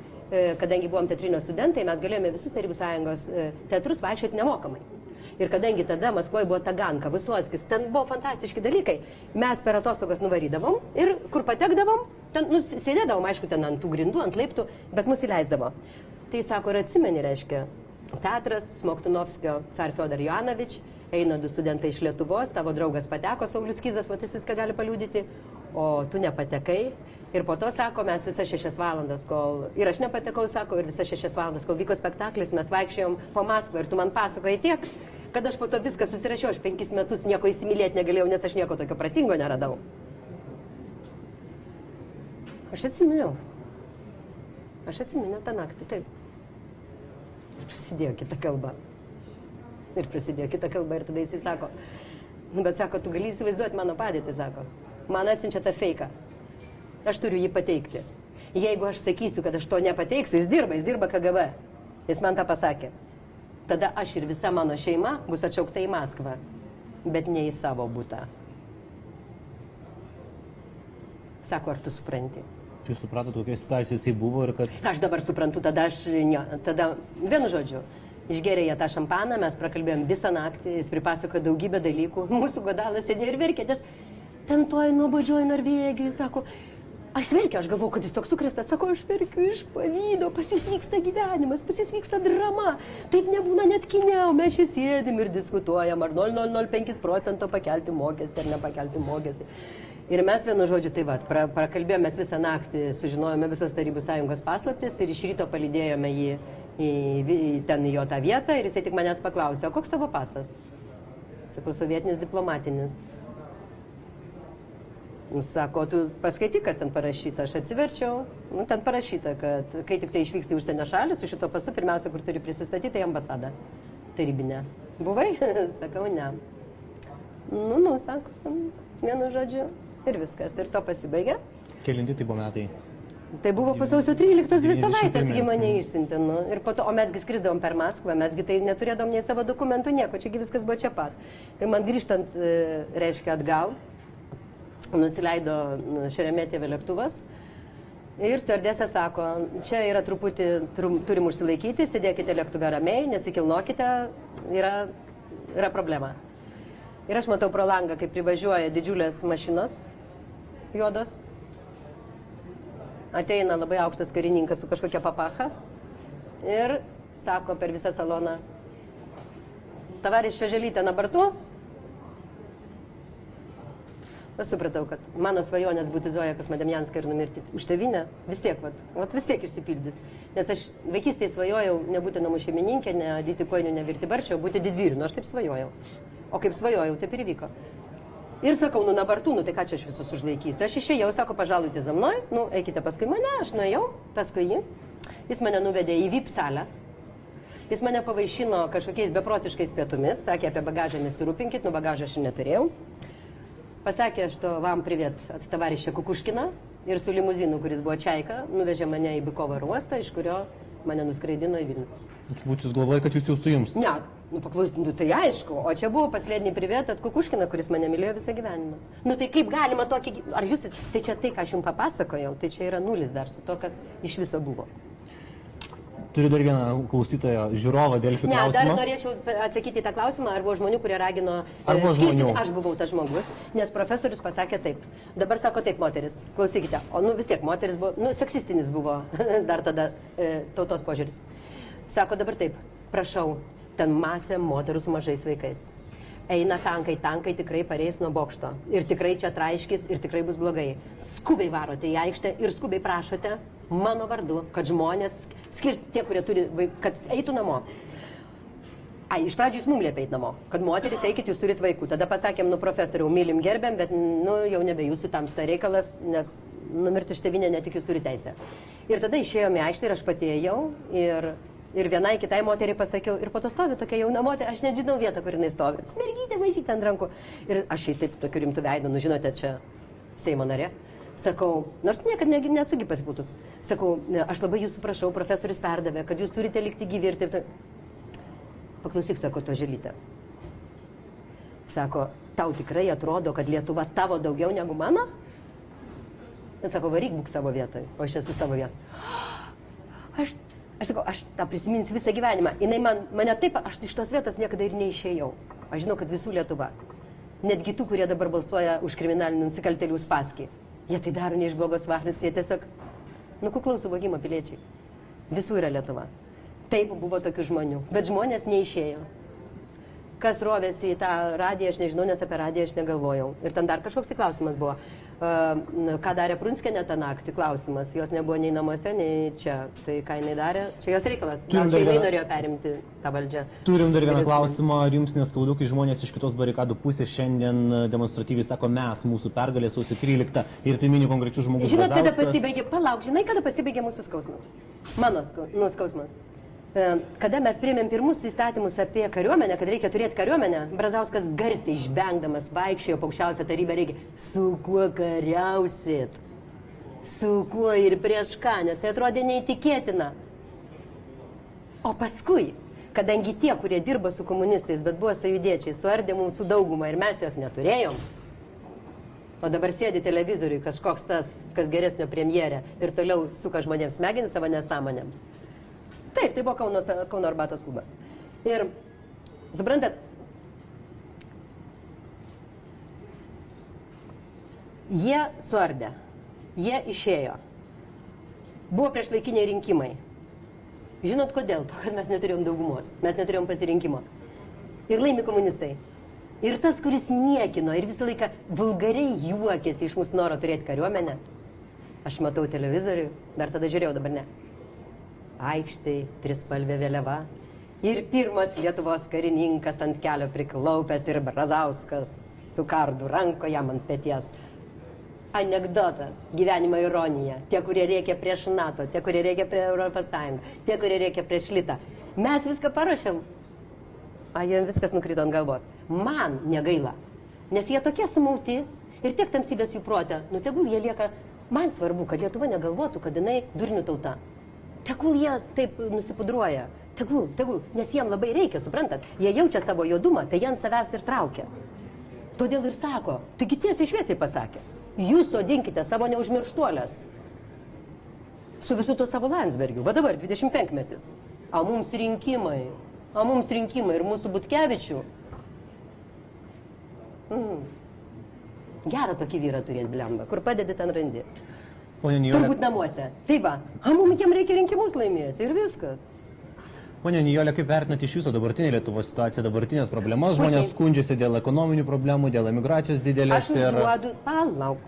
kadangi buvom teatrinio studentai, mes galėjome visus Tarybų Sąjungos teatrus vaikščioti nemokamai. Ir kadangi tada Maskvoje buvo Taganka, Visockis, ten buvo fantastiški dalykai, mes per atostogas nuvarydavom ir kur patekdavom, ten sėdėdavom, aišku, ten ant tų grindų, ant laiptų, bet mus įleisdavo. Tai sako, ir atsimeni, reiškia, teatras Smoktunovskio, Car Fiodor Jovanovič, eina 2 studentai iš Lietuvos, tavo draugas pateko, Saulius Kizas, va, jis viską gali paliudyti, o tu nepatekai. Ir po to, sako, mes visas 6 valandas, kol... Ir aš nepatekau, sako, ir visas 6 valandas, kol vyko spektaklis, mes vaikščiojom po Maskvą ir tu man pasakojai tiek, kad aš po to viską susirašiau, aš 5 metus nieko įsimylėti negalėjau, nes aš nieko tokio pratingo neradau. Aš atsiminiau. Aš atsiminiau tą naktį, taip. Ir prasidėjo kita kalba. Ir tada jisai sako, bet sako, tu gali įsivaizduoti mano padėtį, sako. Man atsiunčia tą feiką. Aš turiu jį pateikti. Jeigu aš sakysiu, kad aš to nepateiksiu, jis dirba KGB. Jis man tą pasakė. Tada aš ir visa mano šeima bus atšaukta į Maskvą, bet ne į savo butą. Sako, ar tu supranti? Jūs supratote, kokia situacija jisai buvo ir kad... Aš dabar suprantu, tada vienu žodžiu, išgėrė jie tą šampaną, mes prakalbėjom visą naktį, jis pripasakojo daugybę dalykų, mūsų Godalas sėdėjo ir verkė, nes ten toj nuobodžioj Norvegijoj, sako, aš verkiu, aš galvoju, kad jis toks sukrestas, sako, aš verkiu iš pavydo, pas jūs vyksta gyvenimas, pas jūs vyksta drama, taip nebūna net kine, o mes čia sėdim ir diskutuojam, ar 0,05% pakelti mokestį ar nepakelti mokestį. Ir mes vienu žodžiu, tai va, prakalbėjome visą naktį, sužinojome visas Tarybų Sąjungos paslaptis ir iš ryto palydėjome jį ten į jo tą vietą ir jisai tik manęs paklausė, o koks tavo pasas? Sakau, sovietinis diplomatinis. Jis sako, tu paskaityk, kas ten parašyta. Aš atsiverčiau, ten parašyta, kad kai tik tai išvyksti į užsienio šalį, su šito pasu pirmiausia, kur turi prisistatyti, tai ambasadą tarybinę. Buvai? Sakau, ne. Sako, vienu žodžiu ir viskas. Ir to pasibaigė. Kelinti tai buvo metai? Tai buvo po sausio 13 2 savaitės, gi mane išsiuntė. Ir po to, o mesgi skrisdavom per Maskvą, mesgi tai neturėdom nei savo dokumentų, nieko, čiagi viskas buvo čia pat. Ir man grįžtant, reiškia, atgal, nusileido Šeremetjeve lėktuvas ir stiuardesė sako, čia yra truputį, turim užsilaikyti, sėdėkite lėktuve ramiai, nesikilnokite, yra problema. Ir aš matau pro langą, kaip privažiuoja didžiulės mašinos, juodos. Ateina labai aukštas karininkas su kažkokia papacha ir sako per visą saloną, tavariščio Želytė na bartu. Aš supratau, kad mano svajonės būti Zoja Kosmodemjanska ir numirti už tėvynę vis tiek, vis tiek išsipildys. Nes aš vaikystėje svajojau nebūti namų šeimininkė, ne dyti kojinių, ne virti barščio, būti didvyriu. Aš taip svajojau. O kaip svajojau, taip ir įvyko. Ir sakau, na bartų, tai ką čia aš visus užlaikysiu. Aš išėjau, sako, pažalujte za mnoj, eikite paskui mane, aš nuėjau, paskui jį. Jis mane nuvedė į VIP salę. Jis mane pavaišino kažkokiais beprotiškais pietumis, sakė, apie bagažą nesirūpinkit, bagažą aš neturėjau. Pasakė, aš to vam privet at tavariščio Kukuškina ir su limuzinu, kuris buvo Čaika, nuvežė mane į Bykovo uostą, iš kurio mane nuskraidino į Vilnių. Turbūt jūs galvoja, kad jūs jau su jums? Ne, paklausytum, tai aišku, o čia buvo paslėdinį privet at Kukuškina, kuris mane mylėjo visą gyvenimą. Tai kaip galima tokį, ar jūs, tai čia tai, ką aš jums papasakojau, tai čia yra nulis dar su to, kas iš viso buvo. Turiu dar vieną klausytoją žiūrovą Delfi Ne, dar klausimą. norėčiau atsakyti į tą klausimą, ar buvo žmonių, kurie ragino Ar buvo skirstyti. žmonių? Aš buvau tas žmogus, nes profesorius pasakė taip. Dabar sako taip, moteris, klausykite, o vis tiek moteris buvo, seksistinis buvo dar tada tautos požiūris. Sako dabar taip, prašau, ten masė moterų su mažais vaikais. Eina tankai tikrai pareis nuo bokšto. Ir tikrai čia traiškis, ir tikrai bus blogai. Skubiai varote į aikštę ir skubiai prašote mano vardu, kad žmonės, tie, kurie turi, kad eitų namo. Iš pradžių jūs mum liepė eiti namo, kad moteris eikit, jūs turit vaikų. Tada pasakėm, profesoriau, mylim, gerbėm, bet jau nebe jūsų tamsta reikalas, nes numirti iš tėvynę ne tik jūs turite teisę. Ir tada išėjome į aikštę ir aš pati ėjau ir vienai kitai moteriai pasakiau, ir po to stovi tokia jauna moteris, aš net žinau vietą, kur jinai stovi. Smergytė mažytė ant rankų. Ir aš jai taip tokiu rimtu veidu, žinote, čia Seimo narė. Sakau, nors niekada nesugi pasipūtus. Sakau, aš labai jūsų prašau, profesorius perdavė, kad jūs turite likti gyvi ir taip. Paklausyk, sako, to želytę. Sako, tau tikrai atrodo, kad Lietuva tavo daugiau negu mano? Ir sako, varyk būk savo vietoj, o aš esu savo vietoj. Aš sakau, aš tą prisiminsiu visą gyvenimą. Jinai mane taip, aš iš tos vietos niekada ir neišėjau. Aš žinau, kad visų Lietuva, netgi tų, kurie dabar balsuoja už kriminalinių nusikaltėlių Uspaskį, jie tai daro ne iš blogos valios, jie tiesiog, kuklaus suvokimo piliečiai. Visų yra Lietuva. Taip buvo tokių žmonių, bet žmonės neišėjo. Kas rovėsi į tą radiją, aš nežinau, nes apie radiją aš negalvojau. Ir ten dar kažkoks tai klausimas buvo. Ką darė Prunskienė tą naktį, klausimas. Jos nebuvo nei namuose, nei čia. Tai ką jinai darė, čia jos reikalas. Gal čia jinai norėjo perimti tą valdžią. Turim dar vieną klausimą. Ar jums neskaudu, kai žmonės iš kitos barikadų pusės šiandien demonstratyviai sako, mes, mūsų pergalė sausio 13 ir tai mini konkrečių žmogus. Žinot, kada pasibaigė, palauk, žinai, kada pasibaigė mūsų skausmas? Mano skausmas. Kada mes priėmėm pirmus įstatymus apie kariuomenę, kad reikia turėti kariuomenę, Brazauskas garsiai žvengdamas vaikščiojo po aukščiausią tarybą, reikia, su kuo kariausit, su kuo ir prieš ką, nes tai atrodė neįtikėtina. O paskui, kadangi tie, kurie dirba su komunistais, bet buvo sąjūdiečiai, suardė mūsų daugumą ir mes jos neturėjom, o dabar sėdi televizoriui kažkoks tas, kas geresnio premjerė ir toliau suka žmonėms smegenį savo nesąmonėm. Taip, tai buvo Kauno arbatos klubas. Ir, suprantat, jie suardė, jie išėjo. Buvo priešlaikiniai rinkimai. Žinot kodėl? To, kad mes neturėjom daugumos, mes neturėjom pasirinkimo. Ir laimi komunistai. Ir tas, kuris niekino ir visą laiką vulgariai juokėsi iš mūsų noro turėti kariuomenę. Aš matau televizorių, dar tada žiūrėjau, dabar ne. Aikštėj, trispalvė vėliava ir pirmas Lietuvos karininkas ant kelio priklaupęs ir Brazauskas su kardu rankoje jam ant peties. Anekdotas, gyvenimo ironija. Tie, kurie rėkia prieš NATO, tie, kurie rėkia prieš Europos Sąjungą, tie, kurie rėkia prieš Litą. Mes viską paruošėm. Jiem viskas nukrito ant galvos. Man negaila, nes jie tokie sumauti ir tiek tamsybės jų protė. Tegul jie lieka, man svarbu, kad Lietuva negalvotų, kad jinai durnių tauta. Tegul jie taip nusipudruoja, tegul, nes jiem labai reikia, suprantat, jie jaučia savo juodumą, tai jie ant savęs ir traukia. Todėl ir sako, taigi tiesiai šviesiai pasakė, jūs sodinkite savo neužmirštuolės su visu to savo Landsbergiu, va dabar 25 metis, o mums rinkimai ir mūsų Butkevičių. Gerą tokį vyrą turėti, blemba, kur padedi ten randi. Turbūt namuose. Taip va, mums jiem reikia rinkimus laimėti ir viskas. Pone Nijolė, kaip vertinate iš jūsų dabartinę Lietuvos situaciją, dabartinės problemas? Žmonės skundžiasi dėl ekonominių problemų, dėl emigracijos didelės ir... Aš užduodu, palauk.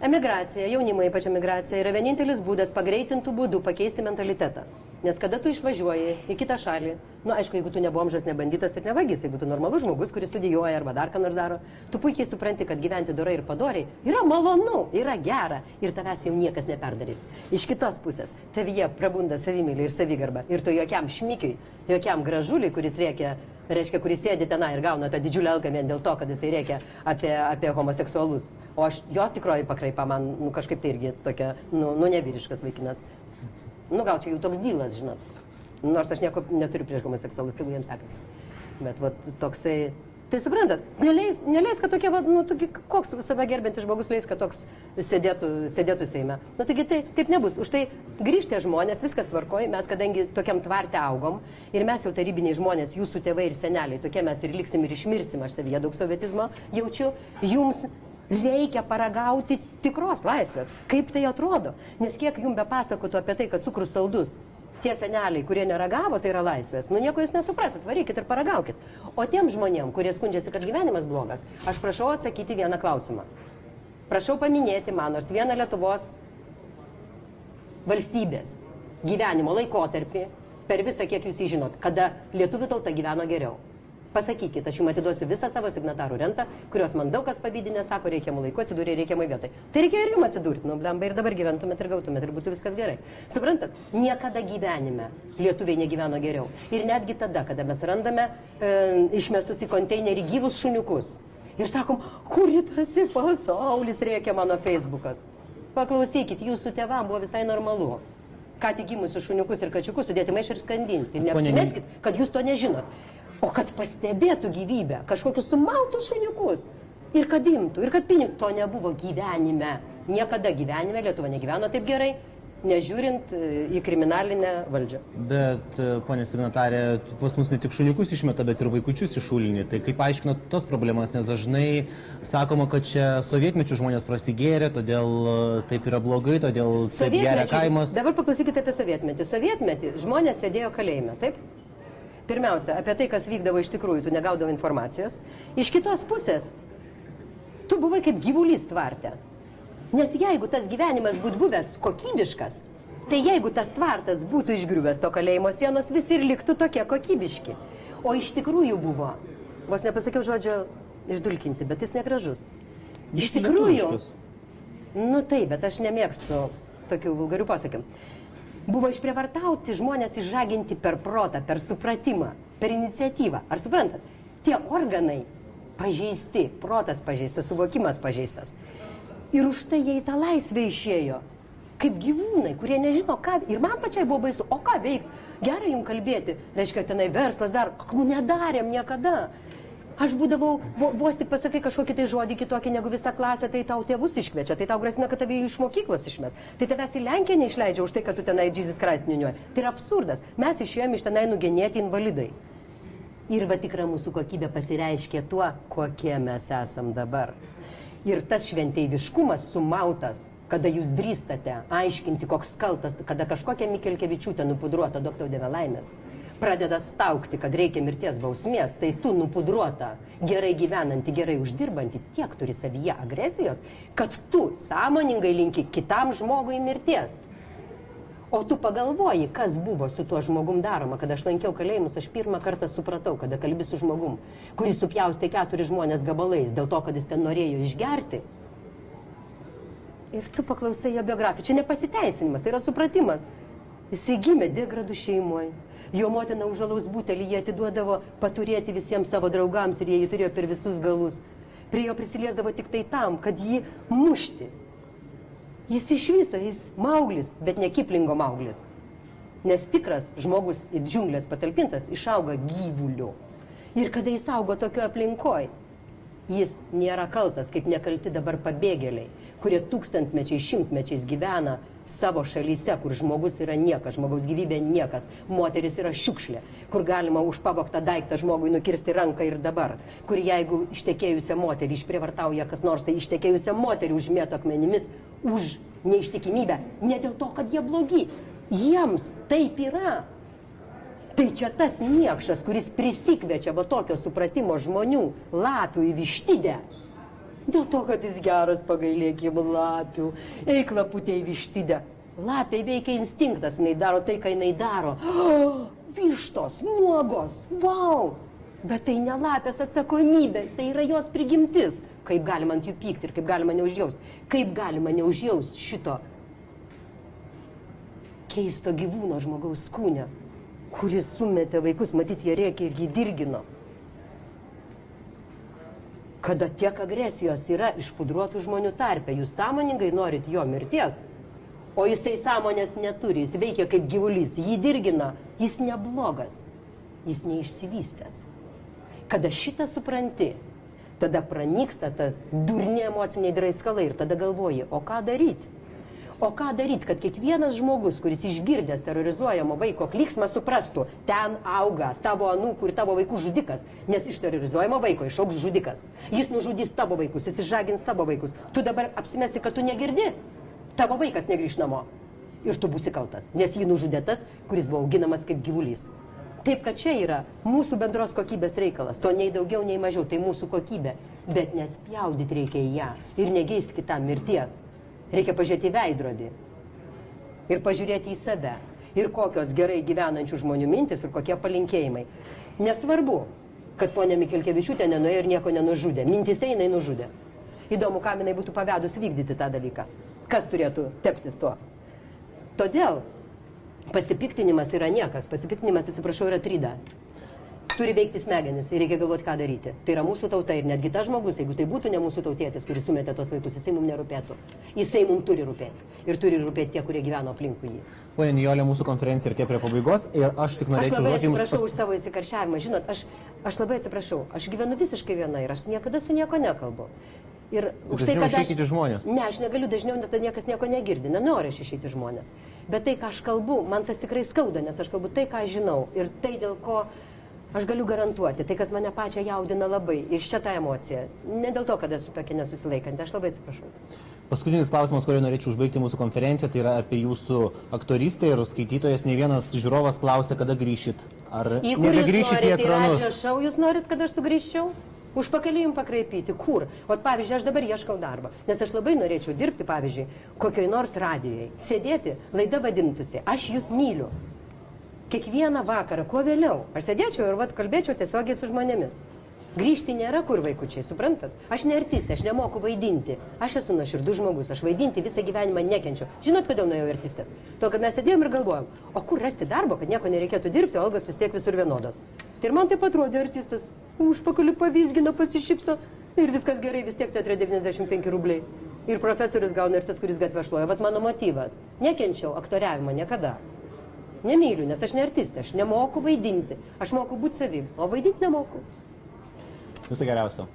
Emigracija, jaunimo ypač emigracija, yra vienintelis būdas pagreitintų būdų pakeisti mentalitetą. Nes kada tu išvažiuoji į kitą šalį, aišku, jeigu tu nebomžas, nebandytas ir nevagis, jeigu tu normalus žmogus, kuris studijuoja arba dar ką nors daro, tu puikiai supranti, kad gyventi dorai ir padoriai yra malonu, yra gera ir tavęs jau niekas neperdarys. Iš kitos pusės, tavyje prabunda savimylė ir savigarba ir tu jokiam šmikiui, jokiam gražuliui, kuris rėkia, reiškia, kuris sėdi tenai ir gauna tą didžiulę algą vien dėl to, kad jisai rėkia apie homoseksualus. O aš jo tikroji pakraipa man, kažkaip tai irgi tokia, nevyriškas vaikinas. Gal čia jau toks dylas, žinot. Nors aš nieko neturiu prieš homoseksualus, tegu jiems sekasi. Bet toksai, Tai suprantat, neleis, kad tokie, koks save gerbintis žmogus leis, kad toks sėdėtų Seime. Taigi taip nebus. Už tai grįžtė žmonės, viskas tvarkoja, mes kadangi tokiam tvarte augom ir mes jau tarybiniai žmonės, jūsų tėvai ir seneliai, tokie mes ir liksim ir išmirsim, aš savyje daug sovietizmo jaučiu, jums reikia paragauti tikros laisvės. Kaip tai atrodo? Nes kiek jums be pasakotų apie tai, kad cukrus saldus, tie seneliai, kurie neragavo, tai yra laisvės. Nieko jūs nesuprasit, varykit ir paragaukit. O tiem žmonėm, kurie skundžiasi, kad gyvenimas blogas, aš prašau atsakyti vieną klausimą. Prašau paminėti man nors vieną Lietuvos valstybės gyvenimo laikotarpį, per visą, kiek jūs jį žinot, kada lietuvių tauta gyveno geriau. Pasakykit, aš jums atiduosiu visą savo signatarų rentą, kurios man daug kas pavydinė, sako, reikiamų laiku atsidūrė reikiamai vietai. Tai reikia ir jums atsidurti, blemba, ir dabar gyventumėt ir gautumėt ir būtų viskas gerai. Suprantat, niekada gyvenime lietuviai negyveno geriau. Ir netgi tada, kada mes randame išmestus į konteinerį gyvus šuniukus. Ir sakom, kur tas į pasaulis reikia mano Facebookas. Paklausykit, jūsų tėvam buvo visai normalu. Ką tik gimusius šuniukus ir kačiukus sudėti maišą ir skandinti. Ir neapsimeskit, kad jūs to nežinot. O kad pastebėtų gyvybę, kažkokius sumautus šuniukus ir kad imtų, ir kad pinigus, to nebuvo gyvenime. Niekada gyvenime Lietuva negyveno taip gerai, nežiūrint į kriminalinę valdžią. Bet, ponė signatarė, pas mus ne tik šuniukus išmeta, bet ir vaikučius į šulinį. Tai kaip aiškinat tos problemas, nes dažnai sakoma, kad čia sovietmečių žmonės prasigėrė, todėl taip yra blogai, todėl taip geria kaimas. Dabar paklausykite apie sovietmetį. Sovietmetį žmonės sėdėjo kalėjime, taip? Pirmiausia, apie tai, kas vykdavo iš tikrųjų, tu negaudavo informacijos. Iš kitos pusės, tu buvai kaip gyvulys tvarte. Nes jeigu tas gyvenimas būtų buvęs kokybiškas, tai jeigu tas tvartas būtų išgriuvęs to kalėjimo sienos, visi ir liktų tokie kokybiški. O iš tikrųjų buvo, vos nepasakiau žodžio išdulkinti, bet jis negražus. Iš tikrųjų, taip, bet aš nemėgstu tokių vulgarių pasakių. Buvo išprievartauti žmonės išžaginti per protą, per supratimą, per iniciatyvą. Ar suprantat? Tie organai pažeisti, protas pažeistas, suvokimas pažeistas. Ir už tai jie į tą laisvę išėjo. Kaip gyvūnai, kurie nežino, ką. Ir man pačiai buvo baisu, o ką veikti? Gerai jums kalbėti, reiškia, tenai verslas dar, nedarėm niekada. Aš būdavau, vos tik pasakai kažkokį tai žodį kitokį negu visa klasė, tai tau tėvus iškviečia, tai tau grasina, kad tave iš mokyklos išmes. Tai tavęs į Lenkiją neišleidžia už tai, kad tu tenai Jesus Christ niuniuoji. Tai yra absurdas. Mes išėjom iš tenai nugenėti invalidai. Ir va tikra mūsų kokybė pasireiškė tuo, kokie mes esam dabar. Ir tas šventeiviškumas sumautas, kada jūs drįstate aiškinti, koks kaltas, kada kažkokia Mikelkevičiūtė nupudruota, Duok tau Dieve laimės, pradeda staukti, kad reikia mirties bausmės, tai tu nupudruota, gerai gyvenanti, gerai uždirbanti, tiek turi savyje agresijos, kad tu sąmoningai linki kitam žmogui mirties. O tu pagalvoji, kas buvo su tuo žmogum daroma, kad aš lankiau kalėjimus, aš pirmą kartą supratau, kada kalbi su žmogum, kuris supjaustė 4 žmonės gabalais dėl to, kad jis ten norėjo išgerti. Ir tu paklausai jo biografiją. Čia nepasiteisinimas, tai yra supratimas. Jisai gimė degradų šeimoje. Jo motina už alaus butelį jie atiduodavo paturėti visiems savo draugams ir jie jį turėjo per visus galus. Prie jo prisiliesdavo tik tai tam, kad jį mušti. Jis iš viso, jis Mauglis, bet ne Kiplingo Mauglis. Nes tikras žmogus į džiunglės patalpintas išauga gyvuliu. Ir kada jis augo tokio aplinkoj, jis nėra kaltas, kaip nekalti dabar pabėgėliai, kurie tūkstantmečiais, šimtmečiais gyvena savo šalyse, kur žmogus yra niekas, žmogaus gyvybė niekas, moteris yra šiukšlė, kur galima už pavoktą daiktą žmogui nukirsti ranką ir dabar, kur jeigu ištekėjusią moterį išprievartauja kas nors, tai ištekėjusią moterį užmėto akmenimis už neištikimybę, ne dėl to, kad jie blogi, jiems taip yra. Tai čia tas niekšas, kuris prisikviečia va tokio supratimo žmonių, lapių į vištidę. Dėl to, kad jis geras, pagailėkim lapių, eik laputė į vištidę. Lapiai veikia instinktas, jinai daro tai, ką jinai daro. Vištos, nuogos, wow! Bet tai ne lapės atsakomybė, tai yra jos prigimtis. Kaip galima ant jų pykti ir kaip galima neužjaust. Kaip galima neužjaust šito keisto gyvūno žmogaus kūne, kuris sumetė vaikus, matyt, jie rėkė ir jį dirgino. Kada tiek agresijos yra išpudruotų žmonių tarpe, jūs sąmoningai norit jo mirties, o jisai sąmonės neturi, jis veikia kaip gyvulys, jį dirgina, jis neblogas, jis neišsivystęs. Kada šitą supranti, tada pranyksta ta durni emociniai draiskalai ir tada galvoji, o ką daryti? O ką daryti, kad kiekvienas žmogus, kuris išgirdęs terrorizuojamo vaiko klyksmą, suprastų, ten auga tavo anūkų ir tavo vaikų žudikas, nes iš terrorizuojamo vaiko išaugs žudikas. Jis nužudys tavo vaikus, jis išžagins tavo vaikus. Tu dabar apsimesi, kad tu negirdi, tavo vaikas negrįš namo. Ir tu būsi kaltas, nes jį nužudė tas, kuris buvo auginamas kaip gyvulys. Taip, kad čia yra mūsų bendros kokybės reikalas, to nei daugiau, nei mažiau, tai mūsų kokybė. Bet nespjaudyti reikia į ją ir negeisti kitam mirties. Reikia pažiūrėti į veidrodį ir pažiūrėti į save. Ir kokios gerai gyvenančių žmonių mintis ir kokie palinkėjimai. Nesvarbu, kad ponia Mikelkevičiūtė nenuėjo ir nieko nenužudė. Mintise jinai nužudė. Įdomu, kam jinai būtų pavedus vykdyti tą dalyką. Kas turėtų teptis tuo? Todėl pasipiktinimas yra niekas. Pasipiktinimas, atsiprašau, yra tryda. Turi veikti smegenis ir reikia galvoti, ką daryti. Tai yra mūsų tauta ir netgi tas žmogus, jeigu tai būtų ne mūsų tautietis, kuris sumetė tos vaikus, jisai mums nerūpėtų. Jisai mums turi rūpėti. Ir turi rūpėti tie, kurie gyveno aplinkui jį. Pone Nijolė, mūsų konferencija artėja prie pabaigos ir aš tik norėčiau žodžiu jums... Aš žodžiu labai atsiprašau už savo įsikaršiavimą. Žinot, aš labai atsiprašau. Aš gyvenu visiškai viena ir aš niekada su nieko nekalbu. Ir už tai, kad išeikite žmonės. Ne, aš negaliu dažniau, tada niekas nieko negirdi. Nenoriu aš išeiti žmonės. Bet tai, ką aš kalbu, man tas tikrai skauda, nes aš kalbu tai, ką aš žinau. Ir tai, dėl ko aš galiu garantuoti, tai, kas mane pačią jaudina labai. Ir čia ta emocija. Ne dėl to, kad esu tokia nesusilaikanti. Aš labai atsiprašau. Paskutinis klausimas, kurį norėčiau užbaigti mūsų konferenciją, tai yra apie jūsų aktorystę ir skaitytojas. Ne vienas žiūrovas klausė, kada grįšit. Ar nebegrįšit į ekranus? Jūs norit, kad aš sugrįžčiau? Užpakalį jums pakreipyti. Kur? O pavyzdžiui, aš dabar ieškau darbą. Nes aš labai norėčiau dirbti, pavyzdžiui, kokioj nors radijoj. Sėdėti, laida vadintųsi, aš jūs myliu. Kiekvieną vakarą, kuo vėliau. Aš sėdėčiau ir kalbėčiau tiesiogiai su žmonėmis. Grįžti nėra kur, vaikučiai, suprantat? Aš ne artistė, aš nemoku vaidinti. Aš esu nuoširdus žmogus, aš vaidinti visą gyvenimą nekenčiu. Žinot, kodėl nuėjau artistės? Todėl, kad mes sėdėjom ir galvojom, o kur rasti darbo, kad nieko nereikėtų dirbti, o algos vis tiek visur vienodos. Tai ir man taip atrodė artistas, užpakalį pavizgino, pasišypso ir viskas gerai, vis tiek teatre 95 rubliai. Ir profesorius gauna ir tas, kuris gatvę šluoja. Vat mano motyvas. Nekenčiau aktoriavimo niekada. Nemyliu, nes aš ne artistė, aš nemoku vaidinti. Aš moku būti savim, o vaidinti nemoku. Viso geriausio.